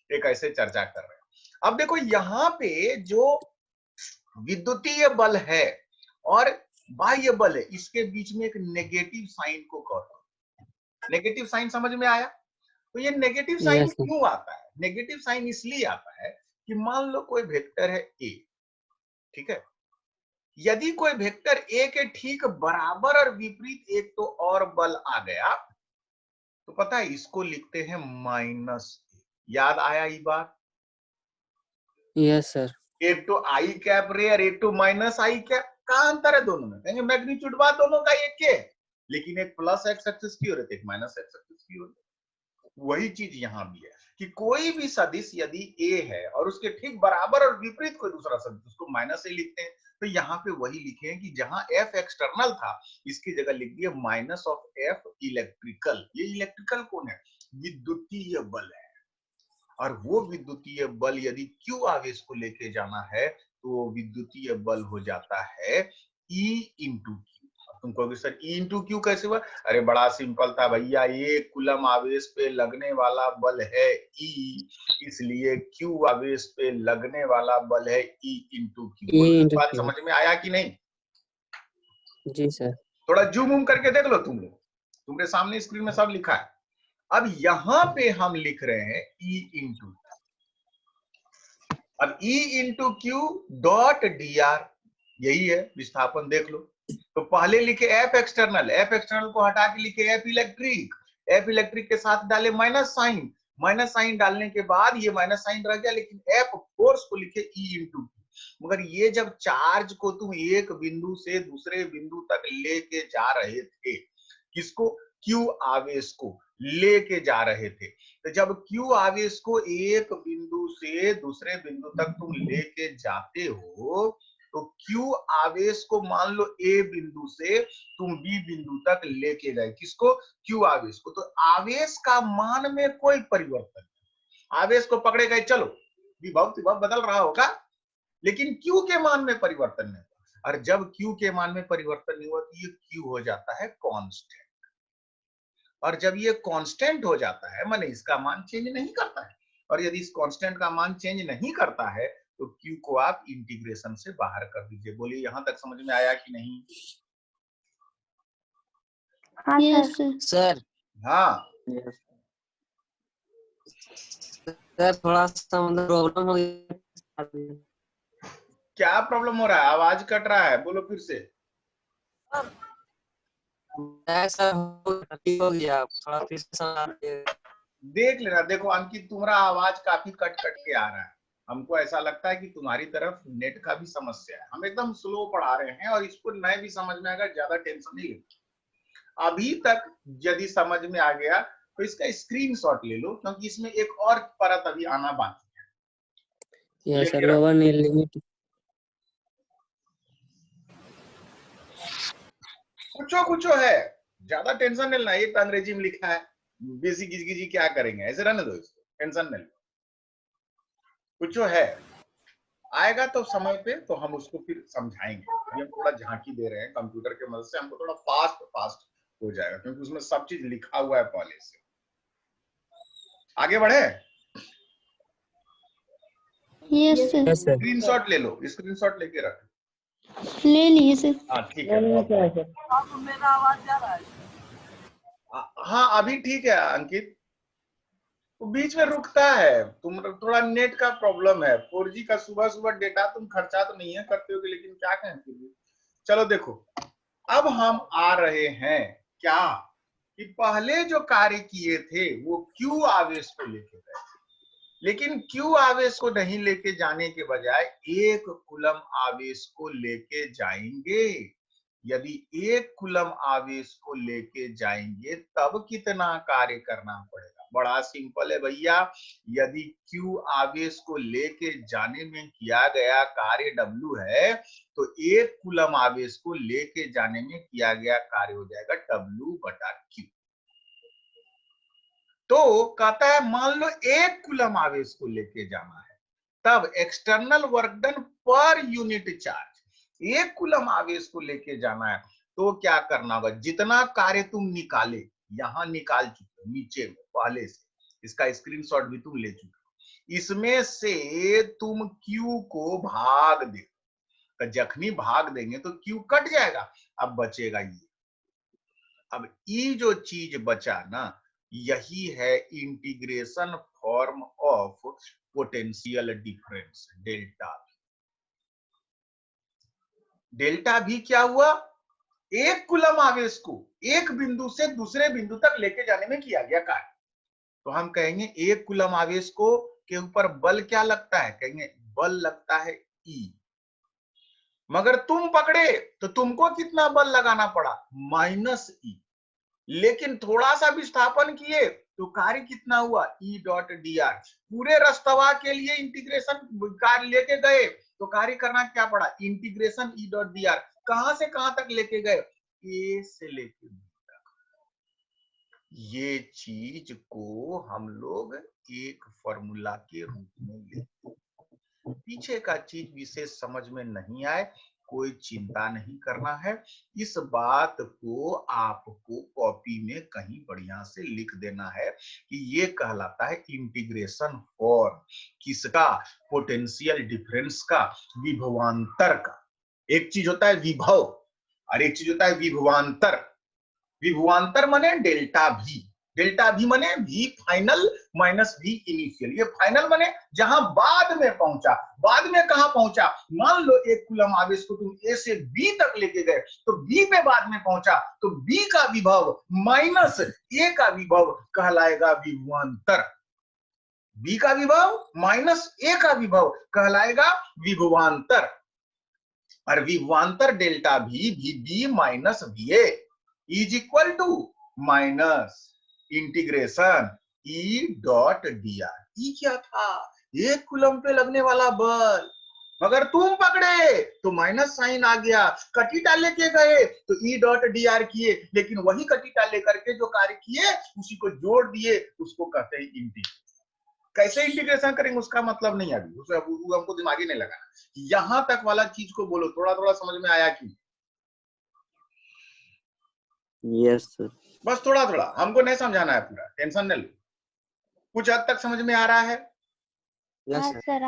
एक ऐसे चर्चा कर रहे हैं। अब देखो यहाँ पे जो विद्युतीय बल है और बाह्य बल है, इसके बीच में एक नेगेटिव साइन को करो। नेगेटिव साइन समझ में आया? तो ये नेगेटिव साइन
Yes, sir.
क्यों आता है? नेगेटिव साइन इसलिए आता है कि मान लो कोई वेक्टर है a, ठीक है, यदि कोई वेक्टर a के ठीक बराबर और विपरीत एक तो और बल आ गया, तो पता है इसको लिखते हैं माइनस। याद आया ये बात?
Yes, sir.
एक तो आई कैप रे और एक तो माइनस आई कैप, का अंतर है दोनों में? कहेंगे मैग्नीट्यूड बात दोनों का एक के, लेकिन एक प्लस एक्स एक्सिस की ओर है, एक माइनस एक्स एक्सिस की ओर। वही चीज यहाँ भी है कि कोई भी सदिश यदि a है और उसके ठीक बराबर और विपरीत कोई दूसरा सदिश, उसको माइनस से लिखते हैं। तो यहाँ पे वही लिखे हैं कि जहां f एक्सटर्नल था, इसकी जगह लिख दिया माइनस ऑफ f इलेक्ट्रिकल। ये इलेक्ट्रिकल कौन है? विद्युतीय बल है। और वो विद्युतीय बल यदि q आवेश को लेके जाना है, तो विद्युतीय बल हो जाता है E इंटू क्यू। तुम कहोगे सर E इंटू क्यू कैसे हुआ? अरे बड़ा सिंपल था भैया, एक कूलम आवेश पे लगने वाला बल है E, इसलिए Q आवेश पे लगने वाला बल है E into Q.
E into
बात
Q.
समझ में आया कि नहीं?
जी सर।
थोड़ा जूम उम करके देख लो तुम लोग, तुम्हारे सामने स्क्रीन में सब लिखा है। अब यहां पे हम लिख रहे हैं E इंटू, अब E into Q dot D are, यही है विस्थापन। देख लो, तो पहले लिखे F एक्सटर्नल, F एक्सटर्नल को हटा के लिखे F इलेक्ट्रिक, F इलेक्ट्रिक के साथ डाले माइनस साइन, माइनस साइन डालने के बाद ये माइनस साइन रह गया, लेकिन F फोर्स को लिखे E इंटू क्यू। मगर ये जब चार्ज को तुम एक बिंदु से दूसरे बिंदु तक लेके जा रहे थे, किसको? Q आवेश को लेके जा रहे थे, तो जब Q आवेश को एक बिंदु से दूसरे बिंदु तक तुम लेके जाते हो, तो Q आवेश को मान लो A बिंदु से तुम B बिंदु तक लेके गए, किसको? Q आवेश को। तो आवेश का मान में कोई परिवर्तन नहीं, आवेश को पकड़े गए, चलो विभव विभव बदल रहा होगा, लेकिन Q के मान में परिवर्तन नहीं। और जब Q के मान में परिवर्तन नहीं हुआ, तो ये Q हो जाता है कांस्टेंट। और जब ये कांस्टेंट हो जाता है, माने इसका मान चेंज नहीं करता है, और यदि इस कांस्टेंट का मान चेंज नहीं करता है, तो Q को आप इंटीग्रेशन से बाहर कर दीजिए। बोलिए यहां तक समझ में आया कि नहीं?
हाँ
यस
सर।
सर।
सर
हाँ,
सर थोड़ा सा मतलब प्रॉब्लम हो गया।
क्या प्रॉब्लम हो रहा है? आवाज कट रहा है, बोलो फिर से।
ऐसा हो गया, थोड़ा फिर से समझा दीजिए।
देख लेना, देखो अंकित तुम्हारा आवाज काफी कट कट के आ रहा है, हमको ऐसा लगता है कि तुम्हारी तरफ नेट का भी समस्या है। हम एकदम स्लो पढ़ा रहे हैं और इसको नए भी समझ में आएगा, ज्यादा टेंशन नहीं लेना। अभी तक यदि समझ में आ गया तो इसका स्क्रीनशॉट ले लो, क्योंकि इसमें एक और परत अभी आना बाकी है।
Yes, sir.
लेके रखो।
लोअर नी लिमिट.
कुछ है, ज्यादा टेंशन नहीं लेना। एक तो अंग्रेजी में लिखा है, बेसिक गिजगिजी क्या करेंगे, ऐसे रहने दो इसको, टेंशन नहीं लो। कुछ है, आएगा तो समय पे तो हम उसको फिर समझाएंगे। अभी हम थोड़ा झांकी दे रहे हैं कंप्यूटर के मदद से, हमको थोड़ा फास्ट हो जाएगा, क्योंकि उसमें सब चीज लिखा हुआ है पहले से। आगे बढ़े?
Yes sir.
Yes, sir.
Screenshot ले लो, स्क्रीनशॉट लेके रख।
ले लिए सर।
हाँ ठीक है। हाँ अभी ठीक है अंकित, तो बीच में रुकता है, तुम थोड़ा नेट का प्रॉब्लम है। 4G का सुबह सुबह डेटा तुम खर्चा तो नहीं है करते हो, लेकिन क्या कहें फिर भी। चलो देखो, अब हम आ रहे हैं क्या कि पहले जो कार्य किए थे वो क्यू आवेश को लेके गए, लेकिन क्यू आवेश को नहीं लेके जाने के बजाय 1 कूलम आवेश को लेके जाएंगे। यदि 1 कूलम आवेश को लेके जाएंगे तब कितना कार्य करना पड़ेगा? बड़ा सिंपल है भैया। यदि क्यू आवेश को लेके जाने में किया गया कार्य W है तो 1 कूलम आवेश को लेके जाने में किया गया कार्य हो जाएगा W बटा Q। तो कहता है मान लो 1 कूलम आवेश को लेके जाना है, तब external work done per unit charge 1 coulomb आवेश को लेके जाना है तो क्या करना होगा? जितना कार्य तुम निकाले, यहां निकाल चुके हो नीचे में पहले से, इसका स्क्रीनशॉट भी तुम ले चुके हो, इसमें से तुम Q को भाग दे, तो जखनी भाग देंगे तो Q कट जाएगा, अब बचेगा ये। अब ये जो चीज बचा ना, यही है integration form of potential difference delta. Delta भी क्या हुआ? 1 कूलम आवेश को एक बिंदु से दूसरे बिंदु तक लेके जाने में किया गया कार्य। तो हम कहेंगे 1 कूलम आवेश को के ऊपर बल क्या लगता है? कहेंगे बल लगता है E। मगर तुम पकड़े तो तुमको कितना बल लगाना पड़ा? -E। लेकिन थोड़ा सा विस्थापन किए तो कार्य कितना हुआ? E dot dr। पूरे रास्ता के लिए इंटीग्रेशन कार्य लेके गए तो कार्य करना क्या पड़ा? Integration E dot dr। कहां से कहां तक लेके गए? A से लेके B तक। ये चीज को हम लोग एक फॉर्मूला के रूप में लेते हैं। पीछे का चीज विशेष समझ में नहीं आए, कोई चिंता नहीं करना है। इस बात को आपको कॉपी में कहीं बढ़िया से लिख देना है कि ये कहलाता है इंटीग्रेशन फॉर्म किसका? पोटेंशियल डिफरेंस का, विभवांतर का। एक चीज होता है विभव और एक चीज होता है विभवांतर। विभवांतर माने डेल्टा V, डेल्टा V माने V final minus V initial. ये फाइनल माने जहां बाद में पहुंचा। बाद में कहां पहुंचा? मान लो 1 कूलम आवेश को तुम A से B तक लेके गए तो B पे बाद में पहुंचा तो B का विभव माइनस A का विभव कहलाएगा विभवांतर। B का विभव माइनस A का विभव कहलाएगा विभवांतर। और विभवांतर delta V VB minus VA is equal to minus integration E dot dr। E क्या था? 1 कूलम पे लगने वाला बल, मगर तुम पकड़े तो माइनस साइन आ गया। कटीटा लेके गए तो E डॉट dr किए, लेकिन वही कटीटा लेकर के जो कार्य किए उसी को जोड़ दिए, उसको कहते हैं इंटीग्रेशन। कैसे इंटीग्रेशन करेंगे उसका मतलब नहीं अभी, उसे हमको दिमाग ही नहीं लगाना। यहां तक वाला चीज को बोलो, थोड़ा थोड़ा समझ में आया कि?
Yes sir.
बस थोड़ा थोड़ा, हमको नहीं समझाना है पूरा, टेंशन न लो। कुछ हद तक समझ में आ रहा है
यस सर।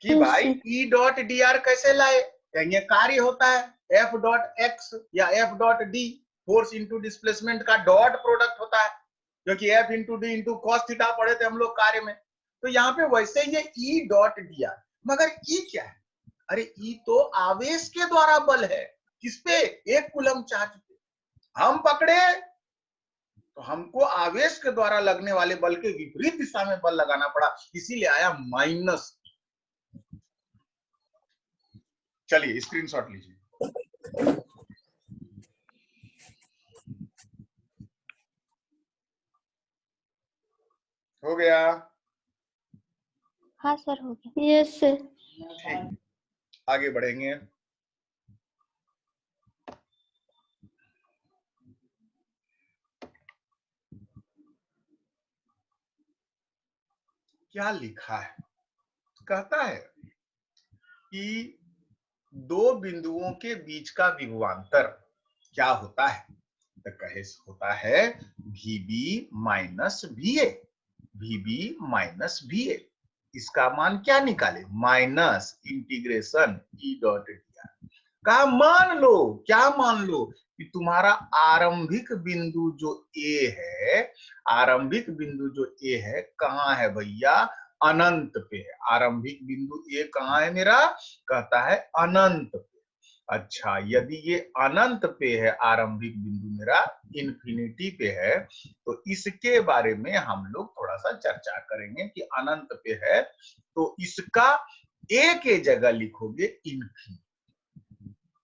कि भाई E डॉट dr कैसे लाए? कहेंगे कार्य होता है F डॉट x या F dot d, force into displacement का डॉट प्रोडक्ट होता है, क्योंकि F into D into cos theta पढ़े थे हम लोग कार्य में। तो यहाँ पे वैसे ये E डॉट dr, मगर E क्या है? अरे E तो आवेश के द्वारा बल है। किसपे? 1 कूलम चार्ज पे। हम पकड़े तो हमको आवेश के द्वारा लगने वाले बल के विपरीत दिशा में बल लगाना पड़ा, इसीलिए आया माइनस। चलिए स्क्रीनशॉट लीजिए। हो गया?
हाँ सर हो गया।
Yes sir.
ठीक, आगे बढ़ेंगे। क्या लिखा है? कहता है कि 2 बिंदुओं के बीच का विभवांतर क्या होता है? तो कहे होता है VB minus VA। VB minus VA, इसका मान क्या निकाले? Minus integration E dot dr। कहा मान लो, क्या मान लो कि तुम्हारा आरंभिक बिंदु जो A है, आरंभिक बिंदु जो A है कहाँ है भैया? अनंत पे है। आरंभिक बिंदु A कहाँ है मेरा? कहता है अनंत पे। अच्छा, यदि ये अनंत पे है, आरंभिक बिंदु मेरा इन्फिनिटी पे है, तो इसके बारे में हम लोग थोड़ा सा चर्चा करेंगे कि अनंत पे है तो इसका ए के जगह लिखोगे इन्फिनिटी,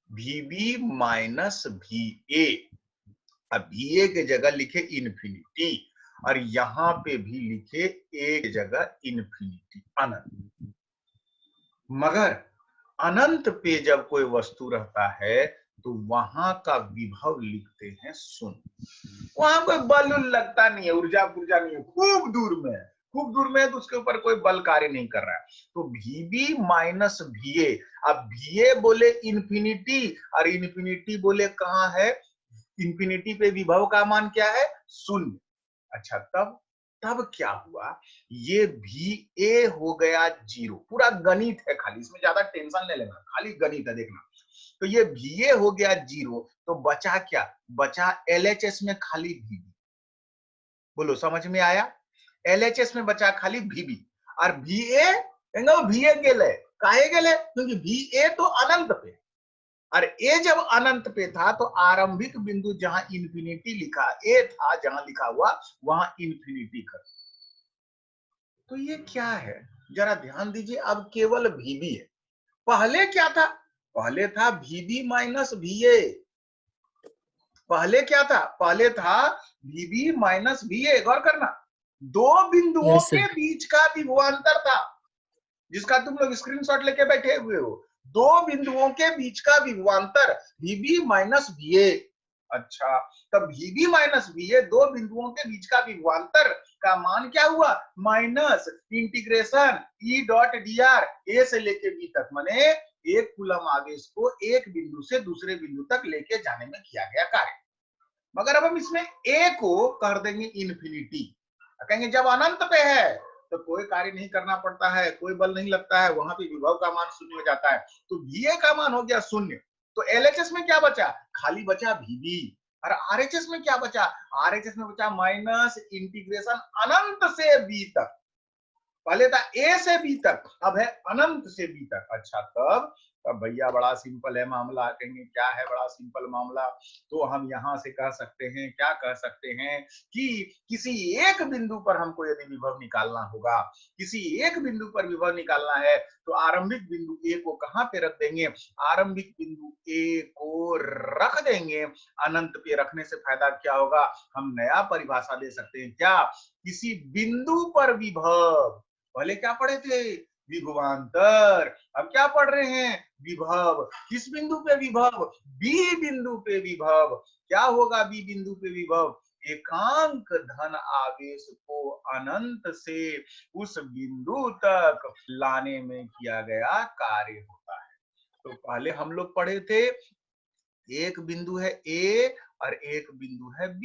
VB माइनस VA। अब VA के जगह लिखे इन्फिनिटी और यहां पे भी लिखे ए के जगह इन्फिनिटी, अनंत। मगर अनंत पे जब कोई वस्तु रहता है तो वहां का विभव लिखते हैं शून्य। वहां कोई बल लगता नहीं है, ऊर्जा नहीं है, खूब दूर में है, खूब दूर में है तो उसके ऊपर कोई बल कार्य नहीं कर रहा है। तो VB माइनस VA, अब VA बोले इन्फिनिटी और इन्फिनिटी बोले कहां है, इन्फिनिटी पे विभव का मान क्या है, शून्य। अच्छा, तब क्या हुआ, ये VA हो गया 0। पूरा गणित है, खाली इसमें ज्यादा टेंशन नहीं लेना, खाली गणित है, देखना। तो ये VA हो गया 0, तो बचा क्या, बचा LHS में खाली VB। बोलो समझ में आया, LHS में बचा खाली VB और VA VA गेले, काहे गेले, क्योंकि VA तो अनंत पे और ए जब अनंत पे था तो आरंभिक बिंदु जहां इन्फिनिटी लिखा ए था, जहां लिखा हुआ वहां इन्फिनिटी कर। तो ये क्या है, जरा ध्यान दीजिए। अब केवल VB है, पहले क्या था, पहले था VB माइनस VA। पहले क्या था, पहले था VB माइनस VA। गौर करना, दो बिंदुओं
यस सर।
के बीच का विभवांतर था, जिसका तुम लोग स्क्रीनशॉट लेके बैठे हुए हो। दो बिंदुओं के बीच का विभवांतर VB माइनस VA। अच्छा, तब VB माइनस VA दो बिंदुओं के बीच का विभवांतर का मान क्या हुआ, माइनस इंटीग्रेशन E.dr A से लेके B तक, माने एक कूलम आवेश को एक बिंदु से दूसरे बिंदु तक लेके जाने में किया गया कार्य। मगर अब हम इसमें A को कर देंगे इन्फिनिटी, कहेंगे जब अनंत पे है तो कोई कार्य नहीं करना पड़ता है, कोई बल नहीं लगता है, वहां पे विभव का मान शून्य हो जाता है। तो VA का मान हो गया शून्य, तो LHS में क्या बचा, खाली बचा VB। और RHS में क्या बचा, RHS में बचा माइनस इंटीग्रेशन अनंत से B तक। पहले था A से B तक, अब है अनंत से B तक। अच्छा, तब भैया बड़ा सिंपल है मामला। कहेंगे क्या है बड़ा सिंपल मामला, तो हम यहां से कह सकते हैं, क्या कह सकते हैं कि किसी एक बिंदु पर हमको यदि विभव निकालना होगा, किसी एक बिंदु पर विभव निकालना है तो आरंभिक बिंदु A को कहां पे रख देंगे, आरंभिक बिंदु A को रख देंगे। अनंत पे रखने से फायदा क्या होगा, हम नया परिभाषा दे सकते हैं, क्या, किसी बिंदु पर विभव। पहले क्या पढ़े थे, विभवांतर, अब क्या पढ़ रहे हैं, विभव। किस बिंदु पे विभव, B बिंदु पे विभव। क्या होगा B बिंदु पे विभव, एकांक धन आवेश को अनंत से उस बिंदु तक लाने में किया गया कार्य होता है। तो पहले हम लोग पढ़े थे, एक बिंदु है A और एक बिंदु है B,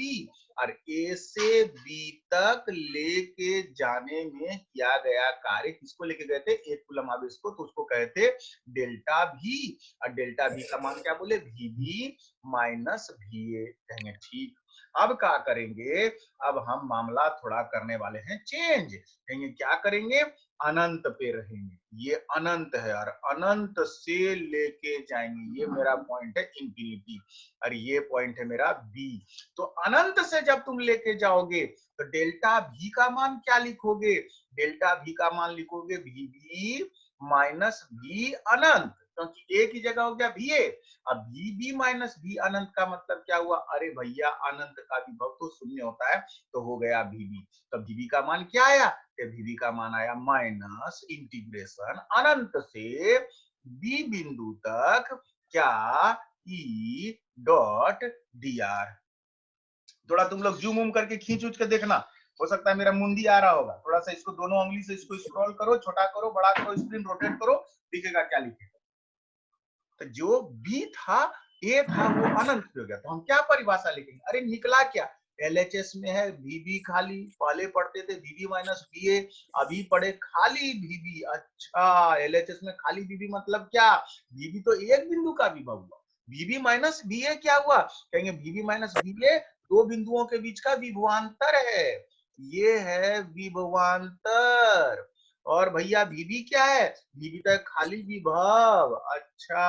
और A से B तक लेके जाने में किया गया कार्य, किसको लेके गए थे, एक कूलम आवेश को, तो उसको कहते डेल्टा V। और डेल्टा V का मान क्या बोले, VB माइनस VA। कहेंगे ठीक, अब क्या करेंगे, अब हम मामला थोड़ा करने वाले हैं चेंज। कहेंगे क्या करेंगे, अनंत पे रहेंगे, ये अनंत है और अनंत से लेके जाएंगे, ये मेरा पॉइंट है इन्फिनिटी और ये पॉइंट है मेरा B। तो अनंत से जब तुम लेके जाओगे तो डेल्टा V का मान क्या लिखोगे, डेल्टा V का मान लिखोगे VB माइनस V अनंत, क्योंकि A की जगह हो गया VA। अब VB माइनस V अनंत का मतलब क्या हुआ, अरे भैया अनंत का विभव तो शून्य होता है, तो हो गया VB। तो VB का मान क्या आया, VB का मान आया माइनस इंटीग्रेशन अनंत से B बिंदु तक क्या, E.dr। थोड़ा तुम लोग जूम उम करके खींच उच के देखना, हो सकता है मेरा मुंडी आ रहा होगा। थोड़ा सा इसको दोनों उंगली से इसको स्क्रॉल करो, छोटा करो, बड़ा करो, स्क्रीन रोटेट करो, दिखेगा क्या लिखेगा। तो जो B था, A था, वो अनंत हो गया। तो हम क्या परिभाषा लिखेंगे, अरे निकला क्या, LHS में है VB खाली, पहले पढ़ते थे VB माइनस VA, अभी पढ़े खाली VB। अच्छा, LHS में खाली VB मतलब क्या, VB तो एक बिंदु का विभव हुआ, VB माइनस VA क्या हुआ, कहेंगे VB माइनस VA दो बिंदुओं के बीच का विभवांतर है, ये है विभवांतर। और भैया VB क्या है, VB तो खाली विभव। अच्छा,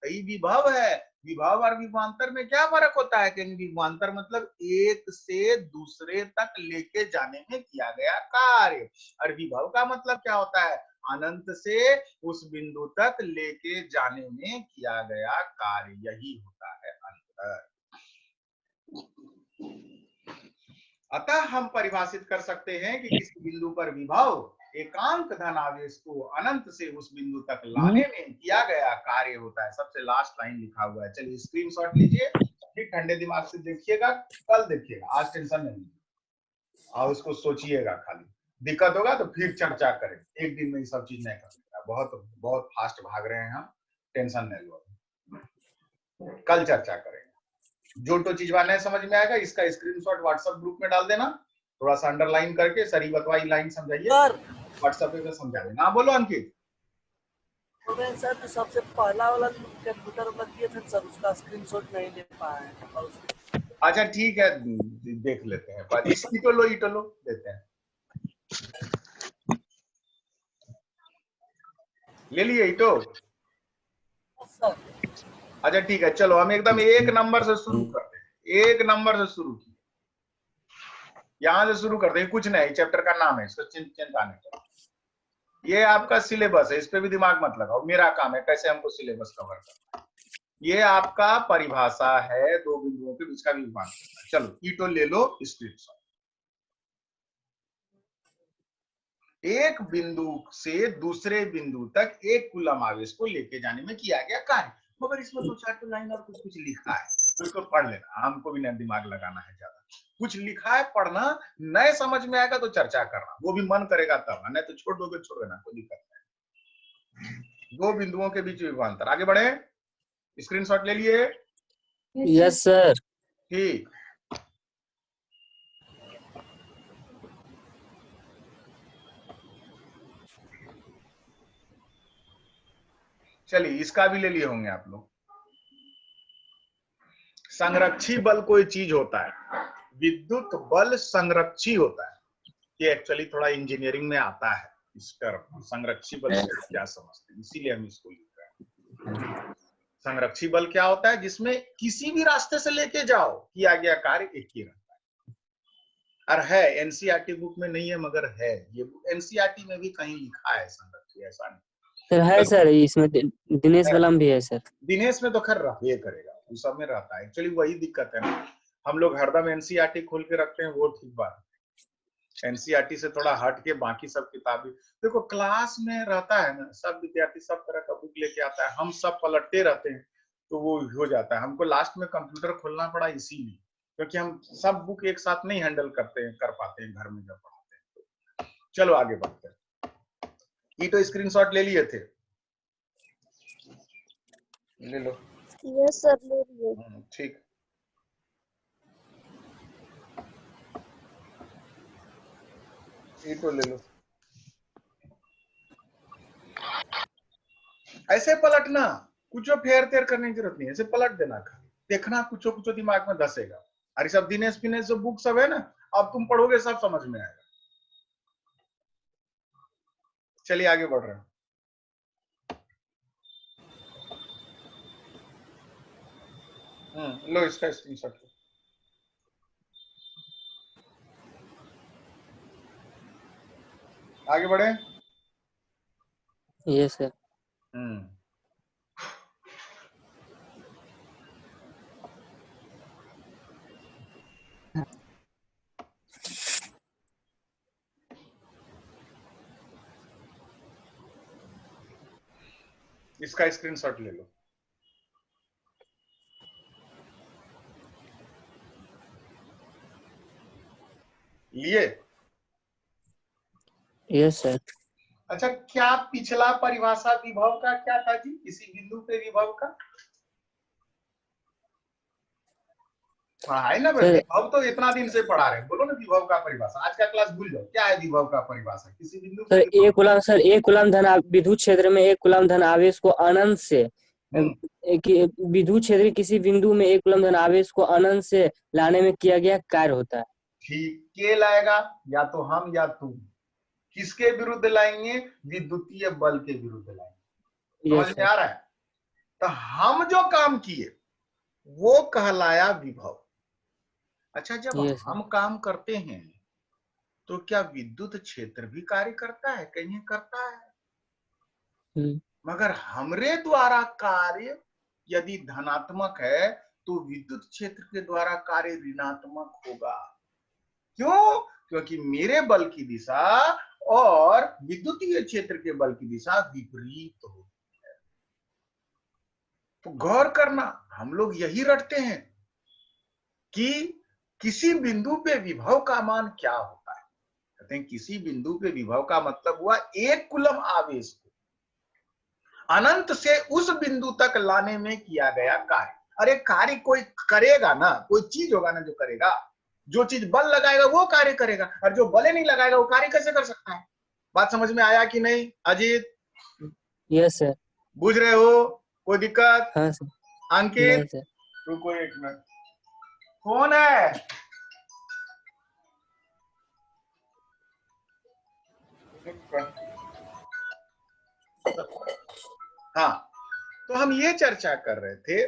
यही विभव है। विभव और विभवांतर में क्या फर्क होता है कि विभवांतर मतलब एक से दूसरे तक लेके जाने में किया गया कार्य, और विभव का मतलब क्या होता है, अनंत से उस बिंदु तक लेके जाने में किया गया कार्य, यही होता है अंतर। अतः हम परिभाषित कर सकते हैं कि किसी बिंदु पर विभव एकांक धन आवेश को अनंत से उस बिंदु तक लाने में किया गया कार्य होता है। सबसे लास्ट लाइन लिखा हुआ है, चलिए स्क्रीनशॉट लीजिए, फिर ठंडे दिमाग से देखिएगा, कल देखिएगा, आज टेंशन नहीं और उसको सोचिएगा, खाली दिक्कत होगा तो फिर चर्चा करें। एक दिन में ये सब चीज नहीं कर सकता, बहुत बहुत फास्ट भाग रहे हैं हम, टेंशन नहीं लो, कल चर्चा करेंगे। जो तो चीज नहीं समझ में आएगा इसका स्क्रीनशॉट व्हाट्सएप ग्रुप में डाल देना, थोड़ा सा अंडरलाइन करके सरी बतवाई लाइन समझाइए, व्हाट्सएप पे समझा देना। हाँ बोलो अंकित।
तो सर तो सबसे पहला वाला कंप्यूटर वाला दिए थे सर, उसका स्क्रीनशॉट नहीं ले पाए हैं।
अच्छा ठीक है, देख लेते हैं, पर इटो लो देते हैं, ले लिए इटो। अच्छा ठीक है, चलो हम एकदम एक नंबर से शुरू करते हैं, एक नंबर से शुरू किए, यहां से शुरू करते हैं, कुछ नहीं, चैप्टर का नाम है, इसको चिंता नहीं करो, ये आपका सिलेबस है, इस पे भी दिमाग मत लगाओ, मेरा काम है कैसे हमको सिलेबस कवर करना है। ये आपका परिभाषा है दो बिंदुओं के बीच का विभाजन। चलो ईटो ले लो, स्क्रीनशॉट। एक बिंदु से दूसरे बिंदु तक एक कूलम आवेश को लेके जाने में किया गया कार्य, मगर इसमें दो चार लाइन और कुछ कुछ लिखा है, उसको पढ़ लेना, हमको भी नहीं दिमाग लगाना है ज्यादा, कुछ लिखा है पढ़ना, नए समझ में आएगा तो चर्चा करना, वो भी मन करेगा तब, नहीं तो छोड़ दोगे छोड़ देना, कोई दिक्कत नहीं। दो बिंदुओं के बीच विभवांतर, आगे बढ़े, स्क्रीनशॉट ले लिए?
Yes sir.
ठीक, चलिए इसका भी ले लिए होंगे आप लोग। संरक्षी बल कोई चीज होता है, विद्युत बल संरक्षी होता है, ये एक्चुअली थोड़ा इंजीनियरिंग में आता है, इस टर्म संरक्षी बल से क्या समझते हैं, इसीलिए हम इसको लिख रहे हैं। संरक्षी बल क्या होता है, जिसमें किसी भी रास्ते से लेके जाओ किया गया कार्य एक ही रहता है, और है एनसीईआरटी बुक में नहीं है मगर है, ये एनसीईआरटी में भी कहीं लिखा है संरक्षी, ऐसा नहीं
सर है सर, इसमें दिनेश वलम भी है सर।
दिनेश में तो खैर रहबे करेगा, वो सब में रहता है, एक्चुअली वही दिक्कत है ना, हम लोग हरदम एनसीईआरटी खोल के रखते हैं, वो ठीक बात, एनसीईआरटी से थोड़ा हट के बाकी सब किताबें देखो, क्लास में रहता है ना, सब विद्यार्थी सब तरह का बुक लेके आता है, हम सब पलटते रहते हैं, तो वो हो जाता है, हमको लास्ट में कंप्यूटर खोलना पड़ा इसीलिए, क्योंकि हम सब बुक एक साथ नहीं हैंडल कर पाते हैं घर में जब पढ़ाते हैं। चलो आगे बढ़ते हैं, ये तो स्क्रीनशॉट ले लिए थे, ले लो।
यस सर, ले लिए।
ठीक, ये तो ले लो, ऐसे पलटना, कुछ फेर तेर करने की जरूरत नहीं, ऐसे पलट देना, खाली देखना, कुछ कुछ दिमाग में धसेगा, अरे सब दिनेश फिनेश जो बुक सब है ना, अब तुम पढ़ोगे सब समझ में आएगा। चलिए आगे बढ़ रहे हैं, लो इसका स्क्रीनशॉट, आगे बढ़े।
Yes sir.
इसका स्क्रीनशॉट ले लो, लिए?
Yes sir.
अच्छा, क्या पिछला परिभाषा विभव का क्या था जी, किसी बिंदु पे विभव का पढ़ाई ना, विभव तो इतना दिन से पढ़ा रहे हैं, बोलो ना विभव का परिभाषा, आज का क्लास भूल जाओ, क्या है विभव का परिभाषा, किसी बिंदु पे
सर एक कूलम धन विद्युत क्षेत्र में एक कूलम धन आवेश को अनंत से विद्युत क्षेत्र किसी बिंदु में एक कूलम धन आवेश को अनंत से लाने में किया गया कार्य होता है।
ठीक, के लाएगा, या तो हम या तुम, किसके विरुद्ध लाएंगे, विद्युतीय बल के विरुद्ध लाएंगे, समझ में आ रहा है? तो हम जो काम किए वो कहलाया विभव। अच्छा, जब
Yes, sir.
हम काम करते हैं तो क्या विद्युत क्षेत्र भी कार्य करता है? कहीं करता है,
हम्म,
मगर हमरे द्वारा कार्य यदि धनात्मक है तो विद्युत क्षेत्र के द्वारा कार्य ऋणात्मक होगा। क्यों? क्योंकि मेरे बल की दिशा और विद्युतीय क्षेत्र के बल की दिशा विपरीत होती है। तो गौर करना, हम लोग यही रटते हैं कि किसी बिंदु पे विभव का मान क्या होता है। कहते हैं किसी बिंदु पे विभव का मतलब हुआ एक कूलम आवेश को अनंत से उस बिंदु तक लाने में किया गया कार्य। अरे कार्य कोई करेगा ना, कोई चीज होगा ना जो करेगा। जो चीज बल लगाएगा वो कार्य करेगा, और जो बले नहीं लगाएगा वो कार्य कैसे कर सकता है? बात समझ में आया कि नहीं अजीत?
Yes, sir.
बुझ रहे हो? कोई दिक्कत?
हाँ सर।
अंकित
नहीं सर।
रुको एक मिनट, कौन है? हाँ, तो हम ये चर्चा कर रहे थे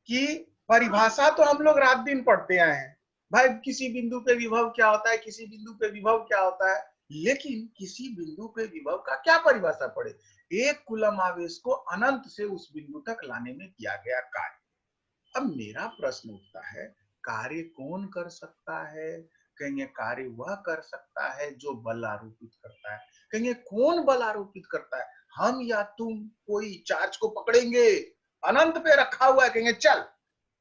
कि परिभाषा तो हम लोग रात दिन पढ़ते आए हैं भाई, किसी बिंदु पे विभव क्या होता है, किसी बिंदु पे विभव क्या होता है, लेकिन किसी बिंदु पे विभव का क्या परिभाषा पड़े? एक कूलम आवेश को अनंत से उस बिंदु तक लाने में किया गया कार्य। अब मेरा प्रश्न उठता है, कार्य कौन कर सकता है? कहेंगे कार्य वह कर सकता है जो बल आरोपित करता है। कहेंगे कौन बल आरोपित करता है? हम या तुम कोई चार्ज को पकड़ेंगे, अनंत पे रखा हुआ है, कहेंगे चल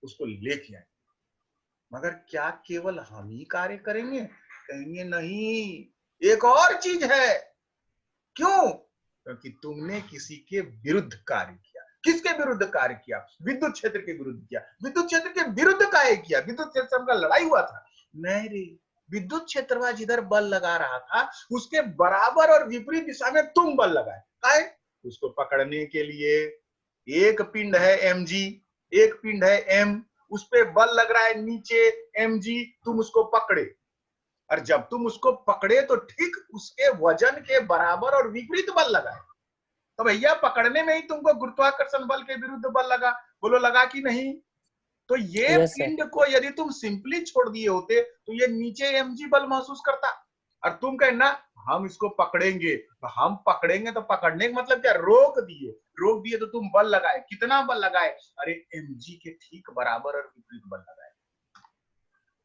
उसको लेके आए, मगर क्या केवल हम ही कार्य करेंगे? कहेंगे नहीं, एक और चीज है। क्यों? क्योंकि तुमने किसी के विरुद्ध कार्य किया। किसके विरुद्ध कार्य किया? विद्युत क्षेत्र के विरुद्ध किया। विद्युत क्षेत्र के विरुद्ध कार्य किया। विद्युत क्षेत्र का लड़ाई हुआ था? नहीं रे, विद्युत क्षेत्र जिधर बल लगा रहा था उसके बराबर और विपरीत दिशा में तुम बल लगाए। काहे? उसको पकड़ने के लिए। एक पिंड है mg, एक पिंड है m, उस पे बल लग रहा है नीचे mg, तुम उसको पकड़े, और जब तुम उसको पकड़े तो ठीक उसके वजन के बराबर और विपरीत बल लगाए। तो भैया पकड़ने में ही तुमको गुरुत्वाकर्षण बल के विरुद्ध बल लगा, बोलो लगा कि नहीं? तो ये
Yes, sir.
पिंड को यदि तुम सिंपली छोड़ दिए होते तो ये नीचे mg बल महसूस करता, और तुम कहना हम इसको पकड़ेंगे। तो हम पकड़ेंगे तो पकड़ने का मतलब क्या? रोक दिए। रोक दिए तो तुम बल लगाए। कितना बल लगाए? अरे mg के ठीक बराबर और विपरीत बल लगाए।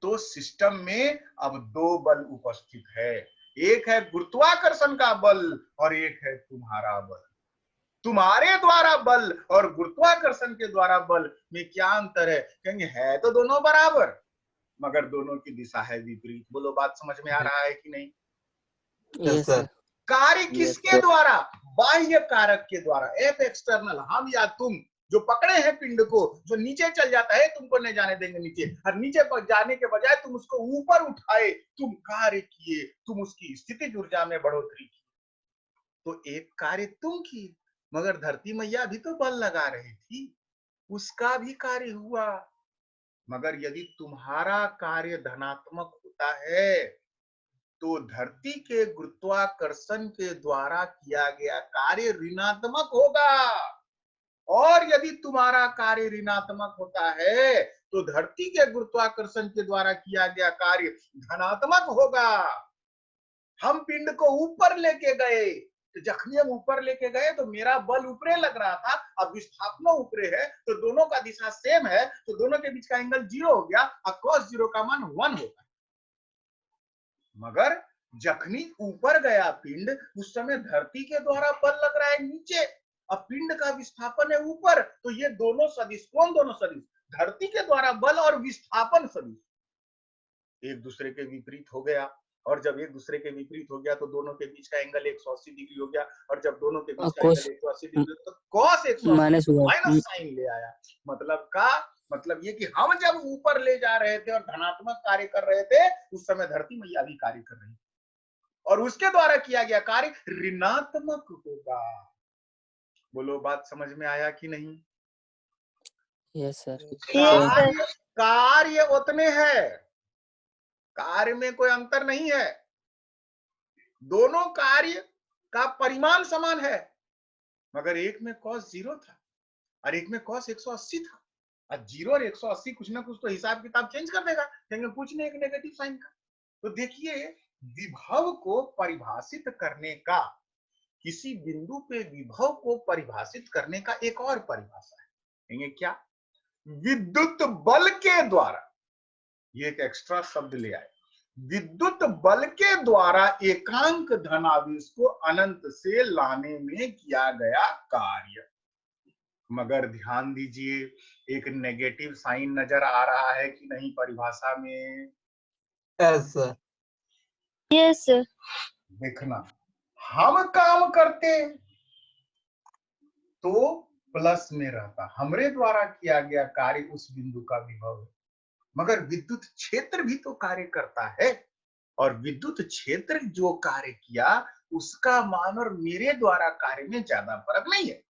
तो सिस्टम में अब दो बल उपस्थित है, एक है गुरुत्वाकर्षण का बल और एक है तुम्हारा बल। तुम्हारे द्वारा बल और गुरुत्वाकर्षण के द्वारा बल में क्या अंतर है? कहेंगे है तो दोनों बराबर, मगर दोनों की दिशा है विपरीत। बोलो बात समझ में आ रहा है कि नहीं?
Yes, sir.
कार्य किसके द्वारा? बाह्य कारक के द्वारा, एफ एक्सटर्नल। हम या तुम जो पकड़े हैं पिंड को, जो नीचे चल जाता है तुमको नहीं जाने देंगे नीचे, और नीचे जाने के बजाय तुम उसको ऊपर उठाए, तुम कार्य किए, तुम उसकी स्थितिज ऊर्जा में बढ़ोतरी की। तो एक कार्य तुम किए, मगर धरती मैया भी तो बल लगा रही थी, उसका भी कार्य हुआ। मगर यदि तुम्हारा कार्य धनात्मक होता है तो धरती के गुरुत्वाकर्षण के द्वारा किया गया कार्य ऋणात्मक होगा, और यदि तुम्हारा कार्य ऋणात्मक होता है तो धरती के गुरुत्वाकर्षण के द्वारा किया गया कार्य धनात्मक होगा। हम पिंड को ऊपर लेके गए, तो जखनी हम ऊपर लेके गए तो मेरा बल ऊपरे लग रहा था, अब विस्थापन ऊपरे है तो दोनों का दिशा सेम है, तो दोनों के बीच का एंगल 0 हो गया, और cos 0 का मान 1 होगा। मगर जखनी ऊपर गया पिंड, उस समय धरती के द्वारा बल लग रहा है नीचे, अब पिंड का विस्थापन है ऊपर, तो ये दोनों सदिश, कौन दोनों सदिश? धरती के द्वारा बल और विस्थापन सदिश एक दूसरे के विपरीत हो गया, और जब एक दूसरे के विपरीत हो गया तो दोनों के बीच का एंगल 180 डिग्री हो गया, और जब दोनों के बीच का एंगल 180 डिग्री तो cos 180 माइनस साइन ले आया। मतलब ये कि हम जब ऊपर ले जा रहे थे और धनात्मक कार्य कर रहे थे, उस समय धरती मैया भी कार्य कर रही थी, और उसके द्वारा किया गया कार्य ऋणात्मक होगा। बोलो बात समझ में आया कि नहीं?
Yes, sir.
कार्य उतने हैं, कार्य में कोई अंतर नहीं है, दोनों कार्य का परिमाण समान है, मगर एक में cos 0 था और एक में cos 180 था। और 0 और 180 कुछ ना कुछ तो हिसाब किताब चेंज कर देगा, कहेंगे कुछ नहीं, एक नेगेटिव साइन का। तो देखिए विभव को परिभाषित करने का, किसी बिंदु पे विभव को परिभाषित करने का एक और परिभाषा है, कहेंगे क्या? विद्युत बल के द्वारा, ये एक एक्स्ट्रा शब्द ले आए, विद्युत बल के द्वारा एकांक धनावेश को अनंत से लाने में किया गया कार्य। मगर ध्यान दीजिए, एक नेगेटिव साइन नजर आ रहा है कि नहीं परिभाषा में?
Yes sir.
Yes sir.
देखना, हम काम करते तो प्लस में रहता, हमरे द्वारा किया गया कार्य उस बिंदु का विभव है। मगर विद्युत क्षेत्र भी तो कार्य करता है, और विद्युत क्षेत्र जो कार्य किया उसका मान और मेरे द्वारा कार्य में ज्यादा फर्क नहीं है।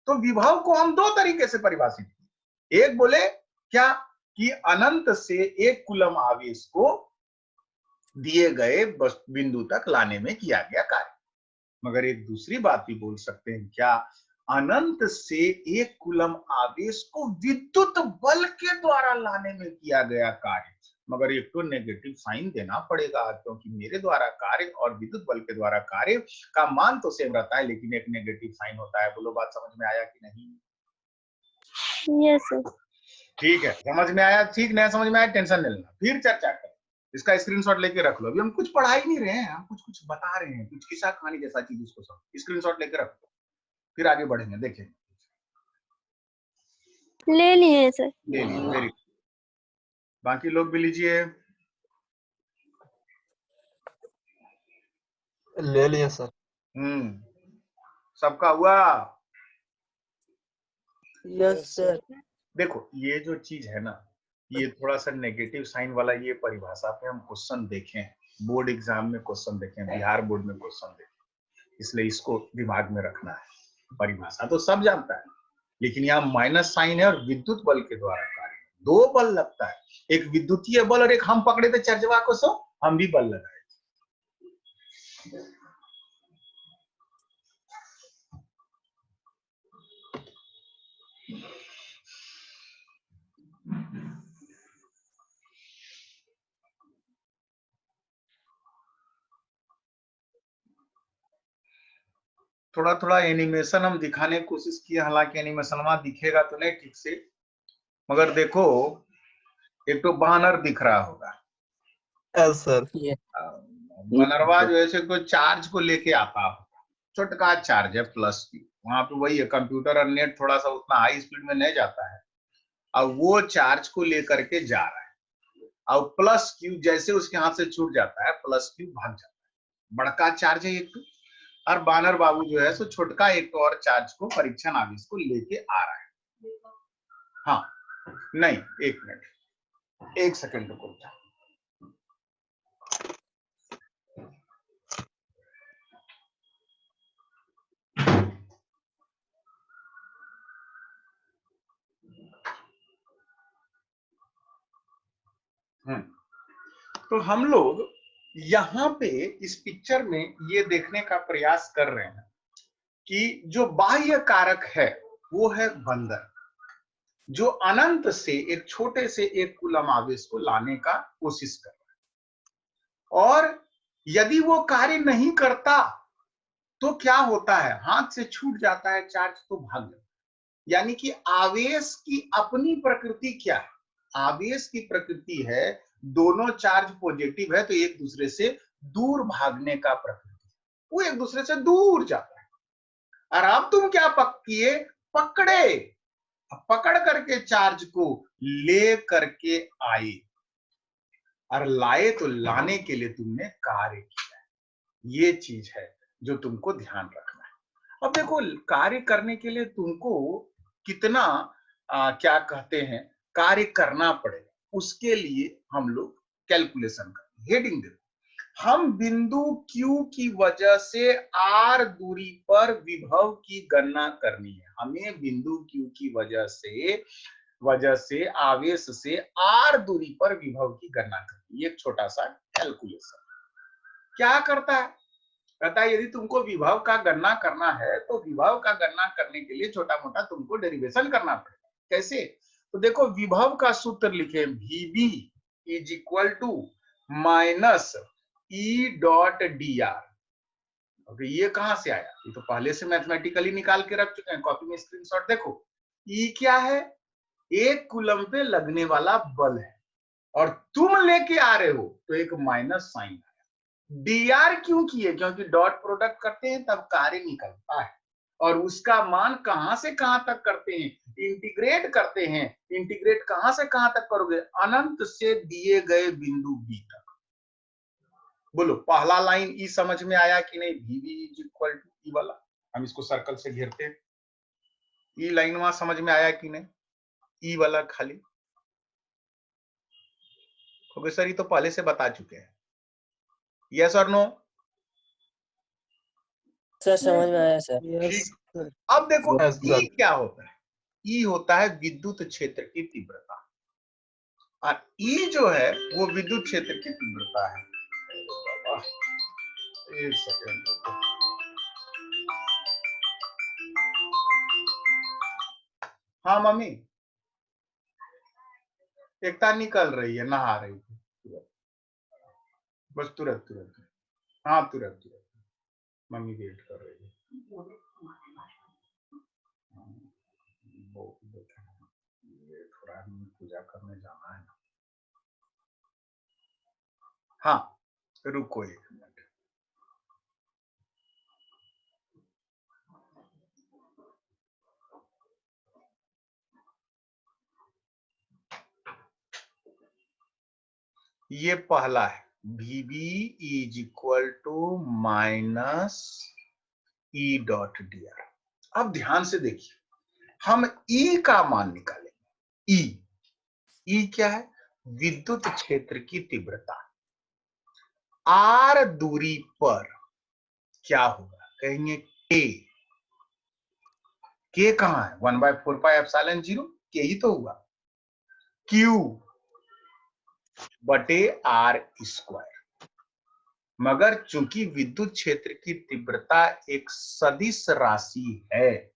तो विभव को हम दो तरीके से परिभाषित किए, एक बोले क्या कि अनंत से 1 कूलम आवेश को दिए गए बिंदु तक लाने में किया गया कार्य। मगर एक दूसरी बात भी बोल सकते हैं, क्या अनंत से 1 कूलम आवेश को विद्युत बल के द्वारा लाने में किया गया कार्य। मगर एक तो नेगेटिव साइन देना पड़ेगा, क्योंकि मेरे द्वारा कार्य और विद्युत बल के द्वारा कार्य का मान तो सेम रहता है, लेकिन एक नेगेटिव साइन होता है। बोलो बात समझ में आया कि नहीं?
Yes sir.
ठीक है, समझ में आया? ठीक, नहीं समझ में आया टेंशन नहीं लेना, फिर चर्चा करें। इसका स्क्रीनशॉट लेके रख लो। अभी हम कुछ पढ़ा ही नहीं रहे हैं, हम कुछ बता रहे हैं, कुछ किस्सा कहानी जैसा चीज, उसको सब स्क्रीनशॉट लेके रख लो, फिर आगे बढ़ेंगे। देखिए,
ले लिए सर।
ले लीजिए, वेरी गुड। बाकी लोग भी लीजिए।
ले लिए सर।
सबका हुआ?
Yes sir.
देखो ये जो चीज है ना, ये थोड़ा सा नेगेटिव साइन वाला, ये परिभाषा पे हम क्वेश्चन देखें, बोर्ड एग्जाम में क्वेश्चन देखें, बिहार बोर्ड में क्वेश्चन देखें, इसलिए इसको दिमाग में रखना है। परिभाषा तो सब जानता है, लेकिन यहाँ माइनस साइन है और विद्युत बल के द्वारा कार्य, दो बल लगता है, एक विद्युतीय बल और एक हम पकड़े थे चर्चवा को, सो हम भी बल लगाए। थोड़ा थोड़ा एनिमेशन हम दिखाने की कोशिश किए, हालांकि एनिमेशन वहां दिखेगा तो नहीं ठीक से, मगर देखो एक तो बानर दिख रहा होगा।
Yes sir.
बनरवा जो है तो चार्ज को लेके आता होगा, छोटका चार्ज है प्लस की, वहां पे वही है, कंप्यूटर और नेट थोड़ा सा उतना हाई स्पीड में नहीं जाता है, और वो चार्ज को लेकर के जा रहा है, और प्लस क्यू जैसे उसके हाथ से छूट जाता है, प्लस क्यू भाग जाता है। बड़का चार्ज है एक तो, और बानर बाबू जो है सो छोटका एक और चार्ज को, परीक्षण आवेश को लेके आ रहा है। हाँ नहीं, एक मिनट, एक सेकंड रुको। तो हम लोग यहाँ पे इस पिक्चर में ये देखने का प्रयास कर रहे हैं कि जो बाह्य कारक है वो है बंधन, जो अनंत से एक छोटे से 1 कूलम आवेश को लाने का कोशिश कर रहा है, और यदि वो कार्य नहीं करता तो क्या होता है, हाथ से छूट जाता है चार्ज तो भाग जाता है। यानी कि आवेश की अपनी प्रकृति क्या है? आवेश की प्रकृति है, दोनों चार्ज पॉजिटिव है तो एक दूसरे से दूर भागने का प्रकृति, वो एक दूसरे से दूर जाता है। और अब तुम क्या किए, पकड़े, पकड़ करके चार्ज को ले करके आए, और लाए तो लाने के लिए तुमने कार्य किया। ये चीज है जो तुमको ध्यान रखना है। अब देखो, कार्य करने के लिए तुमको कितना क्या कहते हैं कार्य करना पड़ेगा, उसके लिए हम लोग कैलकुलेशन करें। हेडिंग देखो, हम बिंदु Q की वजह से R दूरी पर विभव की गणना करनी है। हमें बिंदु Q की वजह से आवेश से R दूरी पर विभव की गणना करनी है। एक छोटा सा कैलकुलेशन क्या करता है, कहता है यदि तुमको विभव का गणना करना है तो विभव का गणना करने के लिए छोटा मोटा तुमको डेरिवेशन करना पड़ेगा। कैसे? तो देखो विभव का सूत्र लिखे VB is equal to minus E dot dr। Okay, ये कहां से आया? ये तो पहले से मैथमेटिकली निकाल के रख चुके हैं, कॉपी में स्क्रीनशॉट देखो। E क्या है? 1 कूलम पे लगने वाला बल है और तुम लेके आ रहे हो तो एक माइनस साइन आया। dr क्यों किए? क्योंकि डॉट प्रोडक्ट करते हैं तब कार्य निकलता है और उसका मान कहां से कहां तक करते हैं? इंटीग्रेट करते हैं। इंटीग्रेट कहां से कहां तक करोगे? अनंत से दिए गए बिंदु B तक। बोलो पहला लाइन ई समझ में आया कि नहीं? VB इज इक्वल टू ई वाला, हम इसको सर्कल से घेरते हैं। ई लाइन वहां समझ में आया कि नहीं? ई वाला खाली ओके सर, ये तो पहले से बता चुके हैं। यस और नो?
सर समझ में आया सर।
ठीक। अब देखो ई क्या होता है? ई होता है विद्युत क्षेत्र की तीव्रता और ई जो है वो विद्युत क्षेत्र की तीव्रता है। एक सेकेंड, हाँ मम्मी एकता निकल रही है, नहा रही थी बस तुरंत तुरंत। हाँ तुरंत तुरंत, मम्मी वेट कर रही है। ये थोड़ा पूजा करने जाना है ना। हाँ रुको 1 मिनट। ये पहला है VB is equal to minus E dot dr। अब ध्यान से देखिए, हम E का मान निकालेंगे। E क्या है? विद्युत क्षेत्र की तीव्रता। R दूरी पर क्या होगा? कहेंगे K कहां है? 1/4πε0 K ही तो हुआ। Q बटे R स्क्वायर। मगर चूंकि विद्युत क्षेत्र की तीव्रता एक सदिश राशि है,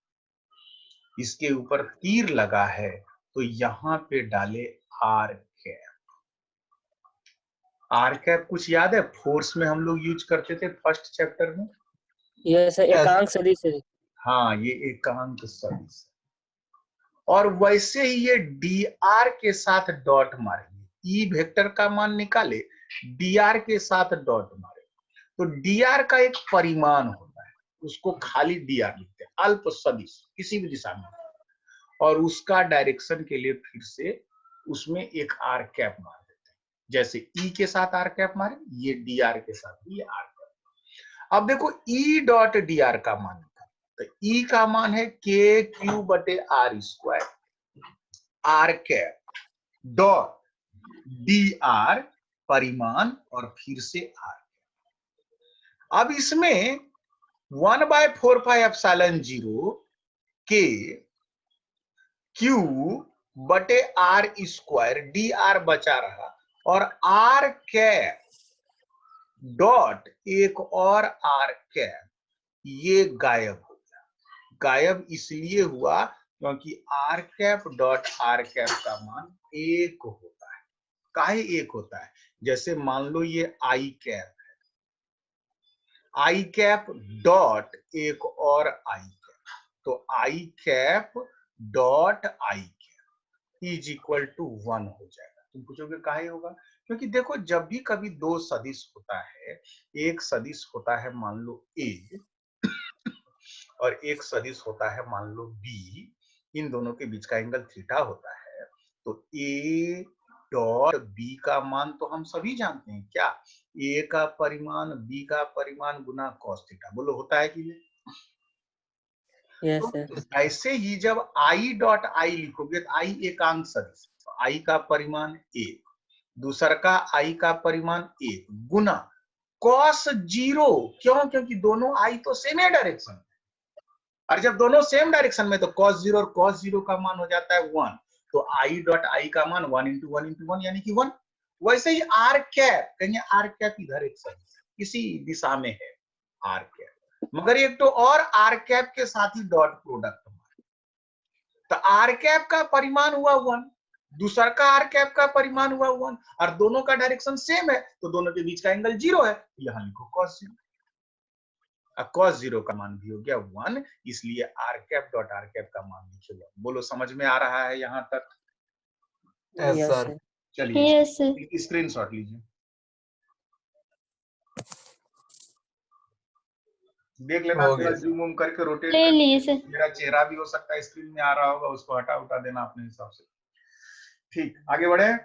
इसके ऊपर तीर लगा है, तो यहां पे डाले R कैप। R कैप कुछ याद है? फोर्स में हम लोग यूज करते थे फर्स्ट चैप्टर में।
ये सर एकांक सदिश है।
हाँ ये एकांक सदिश है। और वैसे ही ये dr के साथ डॉट मारेंगे। E वेक्टर का मान निकाले, dr के साथ डॉट मारे तो dr का एक परिमाण होता है, उसको खाली dr लिखते हैं, अल्प सदिश किसी भी दिशा में, और उसका डायरेक्शन के लिए फिर से उसमें एक r कैप मार देते हैं। जैसे E के साथ r कैप मारे, ये dr के साथ भी r कैप। अब देखो E डॉट dr का मान, तो E का मान है KQ बटे R square, R cap dot dr परिमाण और फिर से R। अब इसमें 1/4πε0 के Q बटे R स्क्वायर dr बचा रहा और R कैप डॉट एक और R कैप ये गायब हो गया। गायब इसलिए हुआ क्योंकि R cap dot R cap का मान 1 होता है। काहे 1 होता है? जैसे मान लो ये I कैप है, I कैप डॉट एक और I कैप, तो I cap dot I cap is equal to 1 हो जाएगा। तुम पूछोगे काहे होगा? क्योंकि देखो जब भी कभी दो सदिश होता है, एक सदिश होता है मान लो A और एक सदिश होता है मान लो B, इन दोनों के बीच का एंगल थीटा होता है, तो A डॉट B का मान तो हम सभी जानते हैं, क्या? A का परिमाण B का परिमाण गुना cos थीटा। बोलो होता है कि नहीं?
यस
तो
सर।
ऐसे ही जब I डॉट I लिखोगे तो I एकांक सदिश, तो I का परिमाण 1, दूसर का I का परिमाण 1 गुना cos 0। क्यों? क्योंकि दोनों I तो सेम है डायरेक्शन में, और जब दोनों सेम डायरेक्शन में तो cos 0 और cos 0 का मान हो जाता है 1, तो I डॉट I का मान 1 इंटू 1 इंटू 1 यानी कि 1। वैसे ही R कैप, कहेंगे R कैप इधर एक सदिश इसी दिशा में है, आर कैप, मगर एक तो और आर कैप के साथ ही डॉट प्रोडक्ट, तो आर कैप का परिमाण हुआ 1, दूसरा का आर कैप का परिमाण हुआ 1, और दोनों का डायरेक्शन सेम है तो दोनों के बीच का एंगल 0 है, यहां लिखो cos 0। cos 0 का मान भी हो गया 1, इसलिए R cap dot R cap का मान लिखे 1। बोलो समझ में आ रहा है यहां तक?
Yes
sir.
सर।
चलिए
यस सर।
स्क्रीनशॉट लीजिए, देख लेना,
हो
थोड़ा
गया।
जूम करके रोटेट
ले
कर,
लिए सर।
मेरा चेहरा भी हो सकता है स्क्रीन में आ रहा होगा, उसको हटा उठा देना अपने हिसाब से। ठीक, आगे बढ़े।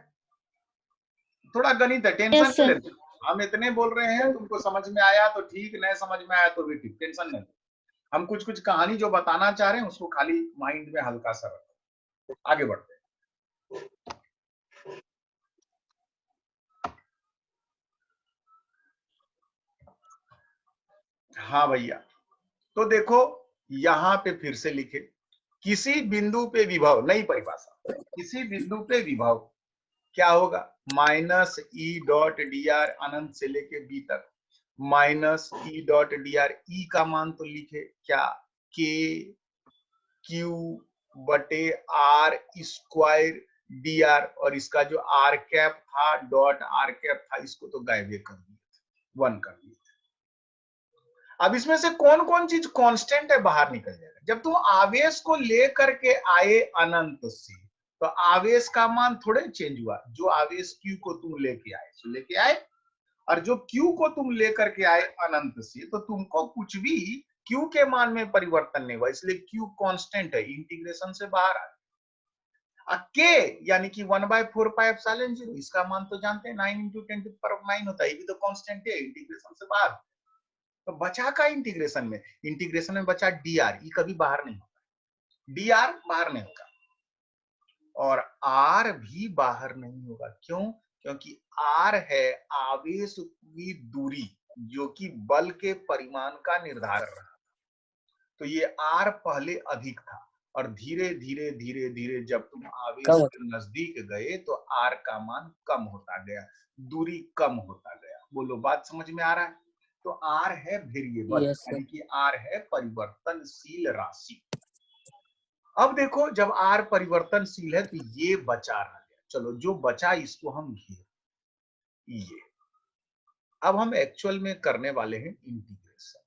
थोड़ा गणित है, टेंशन
यस
नहीं
सर।
लेते, हम इतने बोल रहे हैं, तुमको समझ में आया तो ठीक, नहीं समझ में आया तो भी ठीक, टेंशन नहीं। हम कुछ कुछ कहानी जो बताना चाह रहे हैं उसको खाली माइंड में हल्का सा रखो। आगे बढ़ते हैं। हाँ भैया, तो देखो यहां पे फिर से लिखे, किसी बिंदु पे विभव, नई परिभाषा, किसी बिंदु पे विभव क्या होगा, minus E dot D R अनंत से लेके बी तक, minus E dot D R, E का मान तो लिखे क्या, के क्यू बटे आर स्क्वायर डी आर, और इसका जो आर कैप था डॉट आर कैप था इसको तो गायब कर दिए, 1 कर दिए। अब इसमें से कौन कौन चीज कांस्टेंट है बाहर निकल जाएगा। जब तुम आवेश को लेकर के आए अनंत से, तो आवेश का मान थोड़े चेंज हुआ, जो आवेश Q को तुम लेके आए, और जो Q को तुम लेकर के आए अनंत से, तो तुमको कुछ भी Q के मान में परिवर्तन नहीं हुआ, इसलिए Q कांस्टेंट है, इंटीग्रेशन से बाहर आ गया। K यानी कि 1/4 पाई एप्सिलॉन 0, इसका मान तो जानते हैं 9 × 10⁹ होता है, ये भी तो कांस्टेंट है, इंटीग्रेशन से बाहर। तो बचा का इंटीग्रेशन में बचा dr, ई कभी बाहर नहीं होगा, dr बाहर नहीं होगा, और r भी बाहर नहीं होगा। क्यों? क्योंकि r है आवेश की दूरी जो कि बल के परिमाण का निर्धारण रहा, तो ये r पहले अधिक था, और धीरे धीरे धीरे धीरे जब तुम आवेश के नजदीक गए तो r का मान कम होता गया, दूरी कम होता गया। बोलो बात समझ में आ रहा है? तो R है वेरिएबल, यानी कि R है परिवर्तनशील राशि। अब देखो जब R परिवर्तनशील है तो ये बचा रह गया, चलो जो बचा इसको हम घेर, ये अब हम एक्चुअल में करने वाले हैं इंटीग्रेशन।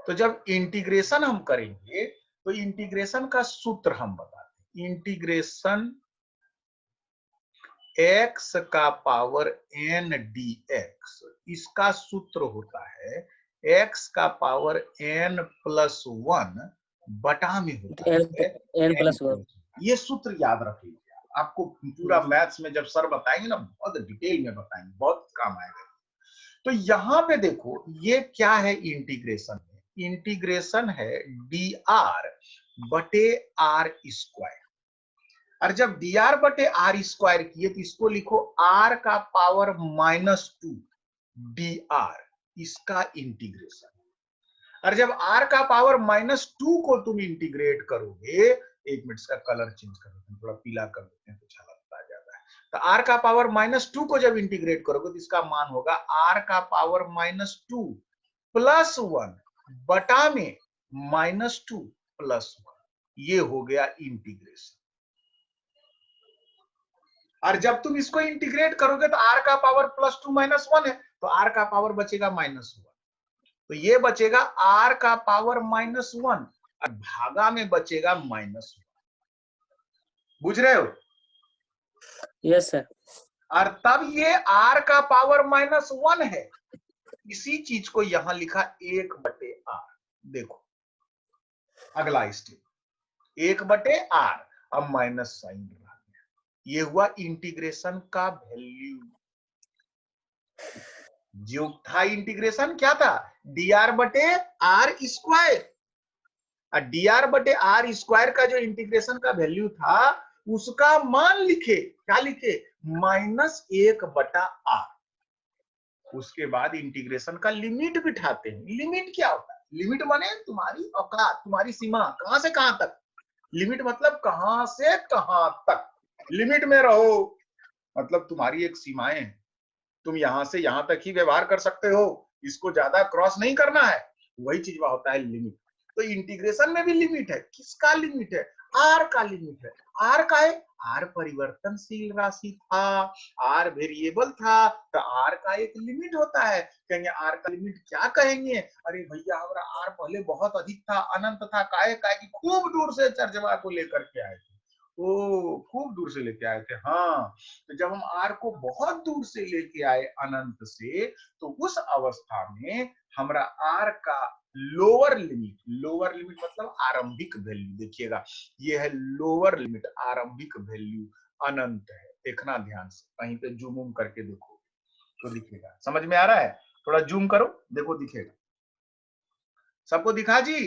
तो जब इंटीग्रेशन हम करेंगे तो इंटीग्रेशन का सूत्र हम बताते हैं, इंटीग्रेशन x का पावर n dx, इसका सूत्र होता है x का पावर n + 1 बटा में होता है n+1। ये सूत्र याद रखिए, आपको पूरा मैथ्स में जब सर बताएंगे ना बहुत डिटेल में बताएंगे, बहुत काम आएगा। तो यहाँ पे देखो ये क्या है, इंटीग्रेशन है, इंटीग्रेशन है dr बटे r स्क्वायर, और जब dr बटे r स्क्वायर किए तो इसको लिखो r का पावर -2 dr, इसका इंटीग्रेशन। और जब r का पावर -2 को तुम इंटीग्रेट करोगे, एक मिनट का कलर चेंज कर देते हैं, थोड़ा पीला कर देते हैं तो अच्छा लगता जाता है। तो r का पावर -2 को जब इंटीग्रेट करोगे तो इसका मान होगा r का पावर -2 + 1 बटा में -2 + 1, ये हो गया इंटीग्रेशन। और जब तुम इसको इंटीग्रेट करोगे तो r का पावर +2 - 1 है, तो r का पावर बचेगा -1, तो ये बचेगा r का पावर -1 और भागा में बचेगा -1। बुझ रहे हो?
Yes sir.
और तब ये r का पावर -1 है, इसी चीज को यहां लिखा 1/r। देखो अगला स्टेप 1/r, अब माइनस साइन, ये हुआ इंटीग्रेशन का वैल्यू। जो था इंटीग्रेशन क्या था, dr बटे r स्क्वायर, और dr बटे r स्क्वायर का जो इंटीग्रेशन का वैल्यू था उसका मान लिखे, क्या लिखे, -1/r। उसके बाद इंटीग्रेशन का लिमिट बिठाते हैं। लिमिट क्या होता है? लिमिट माने तुम्हारी औकात, तुम्हारी सीमा, कहां से कहां तक। लिमिट मतलब कहां से कहां तक, लिमिट में रहो, मतलब तुम्हारी एक सीमाएं हैं, तुम यहां से यहां तक ही व्यवहार कर सकते हो, इसको ज्यादा क्रॉस नहीं करना है, वही चीज वह होता है लिमिट। तो इंटीग्रेशन में भी लिमिट है। किसका लिमिट है? आर का लिमिट है। आर का है, आर परिवर्तनशील राशि था, आर वेरिएबल था, तो आर का एक लिमिट होता है। कहेंगे आर का लिमिट क्या कहेंगे? अरे भैया हमारा आर पहले बहुत अधिक था, अनंत था, काहे कि खूब दूर से चरजवा को लेकर के आए थे। ओ खूब दूर से लेके आए थे। हाँ, तो जब हम आर को बहुत दूर से लेके आए अनंत से, तो उस अवस्था में हमारा आर का लोअर लिमिट मतलब आरंभिक वैल्यू, देखिएगा ये है लोअर लिमिट, आरंभिक वैल्यू अनंत है। देखना ध्यान से, कहीं पे जूम उम करके देखो तो दिखेगा। समझ में आ रहा है? थोड़ा जूम करो, देखो दिखेगा। सबको दिखा जी?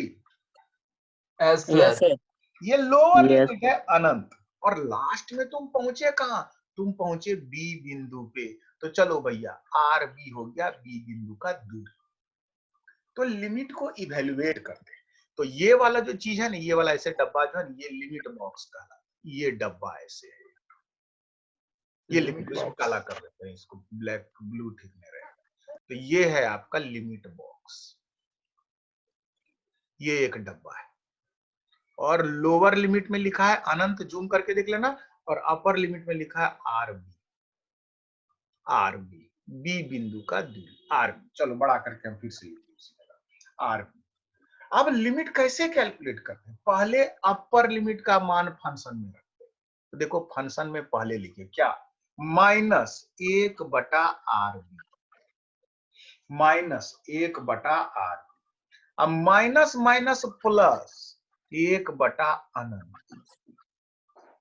Yes sir.
ये लोअर
Yes.
लिमिट है अनंत। और लास्ट में तुम पहुंचे कहां? तुम पहुंचे बी बिंदु पे। तो चलो भैया, आर बी हो गया बी बिंदु का दूरी। तो लिमिट को इवेल्युएट करते हैं। तो ये वाला जो चीज है ना, ये वाला ऐसे डब्बा जो है ना, ये लिमिट बॉक्स का, ये डब्बा ऐसे है, ये लिमिट, इसको काला कर देते हैं, इसको ब्लैक ब्लू ठीक में रहेगा। तो ये है आपका लिमिट बॉक्स, ये एक डब्बा है। और लोअर लिमिट में लिखा है अनंत, जूम करके देख लेना, और अपर लिमिट में लिखा है आर बी, बी बिंदु का दूरी आर बी। चलो बड़ा करके हम फिर से आर बी। अब लिमिट कैसे कैलकुलेट करते हैं? पहले अपर लिमिट का मान फंक्शन में रखते हैं। तो देखो फंक्शन में पहले लिखे क्या, -1/RB, -1/RB। अब माइनस माइनस प्लस 1/अनंत।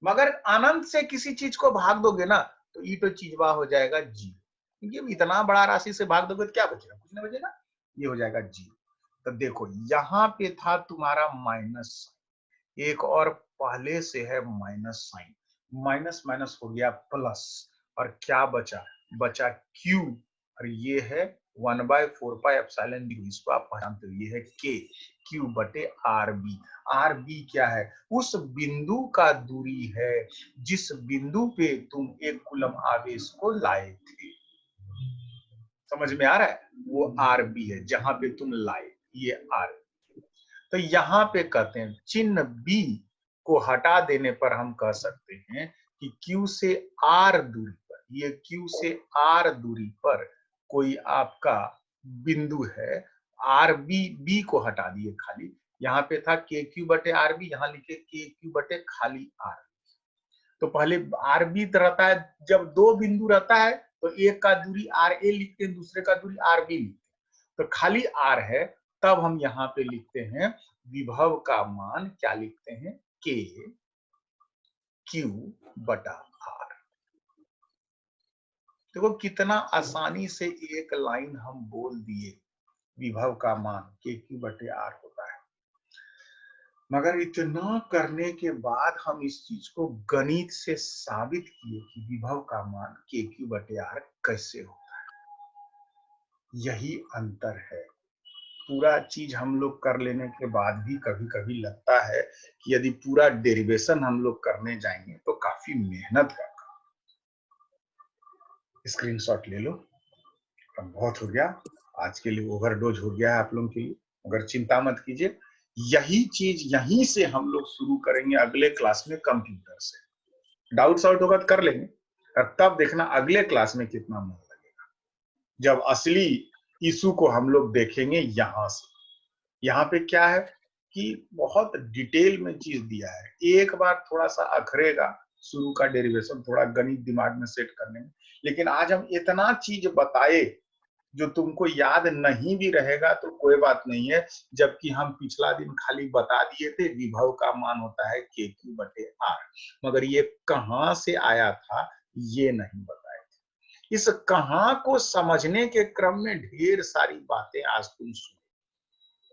मगर अनंत से किसी चीज को भाग दोगे ना, तो ये तो चीज वह हो जाएगा जी। ये इतना बड़ा राशि से भाग दोगे तो क्या बचेगा? कुछ नहीं बचेगा, ये हो जाएगा जी। तो देखो यहाँ पे था तुम्हारा माइनस, एक और पहले से है माइनस साइन, माइनस माइनस हो गया प्लस, और क्या बचा? बचा क्यू, और ये है 1/4πε0। इसको आप पहचानते हो, ये है के, क्यू बटे आर बी। आर बी क्या है? उस बिंदु का दूरी है जिस बिंदु पे तुम एक कूलम आवेश को लाए थे। समझ में आ रहा है? वो आर बी है जहां पे तुम लाए, ये आर। तो यहाँ पे कहते हैं चिन्ह बी को हटा देने पर हम कह सकते हैं कि Q से R दूरी पर, ये Q से R दूरी पर कोई आपका बिंदु है, आर बी को हटा दिए, खाली यहाँ पे था KQ/RB, यहाँ लिखे KQ/ R। तो पहले आर बी रहता है, जब दो बिंदु रहता है तो एक का दूरी RA लिखते हैं, दूसरे का दूरी RB लिखते हैं। तो खाली R है, तब हम यहाँ पे लिखते हैं विभव का मान, क्या लिखते हैं? KQ/R। देखो कितना आसानी से एक लाइन हम बोल दिए, विभव का मान KQ/R होता है। मगर इतना करने के बाद हम इस चीज को गणित से साबित किए कि विभव का मान KQ/R कैसे होता है। यही अंतर है। पूरा चीज हम लोग कर लेने के बाद भी कभी कभी लगता है कि यदि पूरा डेरिवेशन हम लोग करने जाएंगे तो काफी मेहनत का काम। स्क्रीनशॉट ले लो। अब बहुत हो गया आज के लिए, ओवरडोज हो गया है आप लोगों के लिए, मगर चिंता मत कीजिए, यही चीज यहीं से हम लोग शुरू करेंगे अगले क्लास में कंप्यूटर से। डाउट सॉल्व होगा तो कर लेंगे, और तब देखना अगले क्लास में कितना मन लगेगा, जब असली इशू को हम लोग देखेंगे। यहाँ से यहाँ पे क्या है कि बहुत डिटेल में चीज दिया है, एक बार थोड़ा सा अखरेगा शुरू का डेरिवेशन, थोड़ा गणित दिमाग में सेट करने में, लेकिन आज हम इतना चीज बताए जो तुमको याद नहीं भी रहेगा तो कोई बात नहीं है, जबकि हम पिछला दिन खाली बता दिए थे विभव का मान होता है KQ/R, मगर ये कहां से आया था ये नहीं बताए थे। इस कहां को समझने के क्रम में ढेर सारी बातें आज तुम सुनो।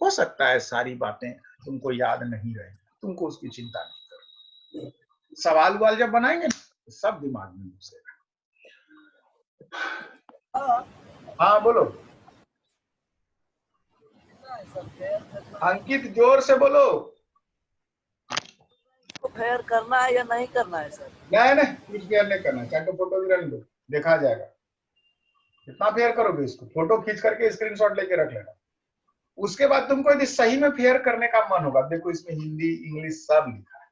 हो सकता है सारी बातें तुमको याद नहीं रहे, तुमको उसकी चिंता नहीं करो, सवाल वाल जब बनाएंगे तो सब दिमाग में घुसेगा। हाँ बोलो अंकित, जोर से बोलो।
फेयर करना है या नहीं करना है सर?
नहीं कुछ फेयर नहीं करना, चाहे तो फोटो भी रहने दो, देखा जाएगा। कितना फेयर करोगे इसको? फोटो खींच करके स्क्रीनशॉट लेके रख लेना। उसके बाद तुमको यदि सही में फेयर करने का मन होगा, देखो इसमें हिंदी इंग्लिश सब लिखा है,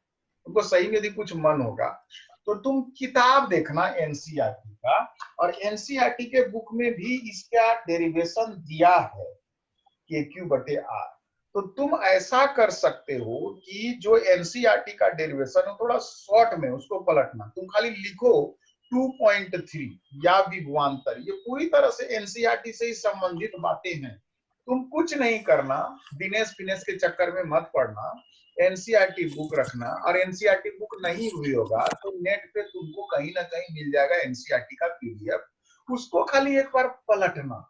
तुमको सही में यदि कुछ मन होगा तो तुम किताब देखना एनसीईआरटी का, और एनसीईआरटी के बुक में भी इसका डेरिवेशन दिया है KQ/R। तो तुम ऐसा कर सकते हो कि जो एनसीईआरटी का डेरिवेशन है थोड़ा शॉर्ट में उसको पलटना, तुम खाली लिखो 2.3 या विभवांतर, ये पूरी तरह से एनसीईआरटी से ही संबंधित बातें हैं। तुम कुछ नहीं करना, दिनेश फिनेश के चक्कर में मत पड़ना, एनसीईआरटी बुक रखना, और एनसीईआरटी बुक नहीं हुई होगा तो नेट पे तुमको कहीं ना कहीं मिल जाएगा एनसीईआरटी का PDF, उसको खाली एक बार पलटना।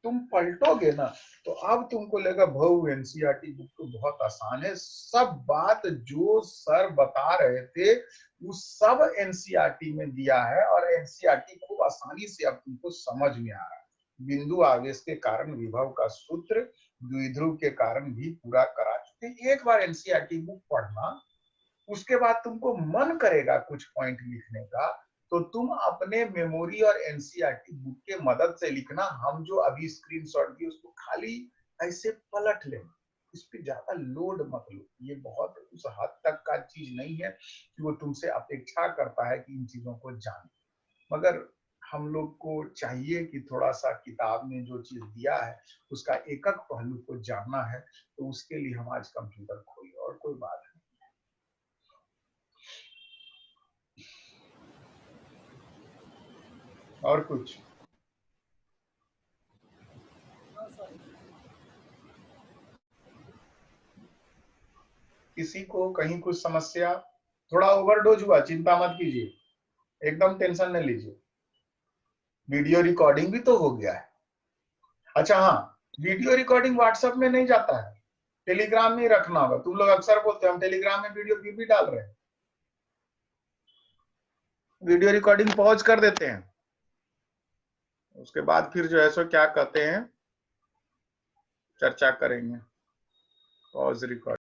तुम पलटोगे ना तो अब तुमको लगेगा भाऊ एनसीईआरटी बुक तो बहुत आसान है, सब बात जो सर बता रहे थे वो सब एनसीईआरटी में दिया है, और एनसीईआरटी खूब आसानी से अब तुमको समझ में आ रहा है। बिंदु आवेश के कारण विभव का सूत्र, द्विध्रुव के कारण भी पूरा करा चुके। एक बार एनसीईआरटी बुक पढ़ना, उसके बाद तुमको मन करेगा कुछ पॉइंट लिखने का तो तुम अपने मेमोरी और एनसीईआरटी बुक के मदद से लिखना। हम जो अभी स्क्रीनशॉट दिए उसको खाली ऐसे पलट लेना, इस पे ज्यादा लोड मत लो। ये बहुत उस हद तक का चीज नहीं है कि वो तुमसे अपेक्षा करता है कि इन चीजों को जाने, मगर हम लोग को चाहिए कि थोड़ा सा किताब में जो चीज दिया है उसका एकक पहलू को जानना है, तो उसके लिए हम आज कंप्यूटर खोले, और कोई बात नहीं। और कुछ? किसी को कहीं कुछ समस्या? थोड़ा ओवरडोज हुआ, चिंता मत कीजिए, एकदम टेंशन न लीजिए, वीडियो रिकॉर्डिंग भी तो हो गया है। अच्छा हाँ, वीडियो रिकॉर्डिंग व्हाट्सएप में नहीं जाता है, टेलीग्राम में ही रखना होगा। तुम लोग अक्सर बोलते हैं हम टेलीग्राम में वीडियो भी डाल रहे हैं, वीडियो रिकॉर्डिंग पॉज कर देते हैं, उसके बाद फिर जो है सो क्या कहते हैं चर्चा करेंगे। Pause recording.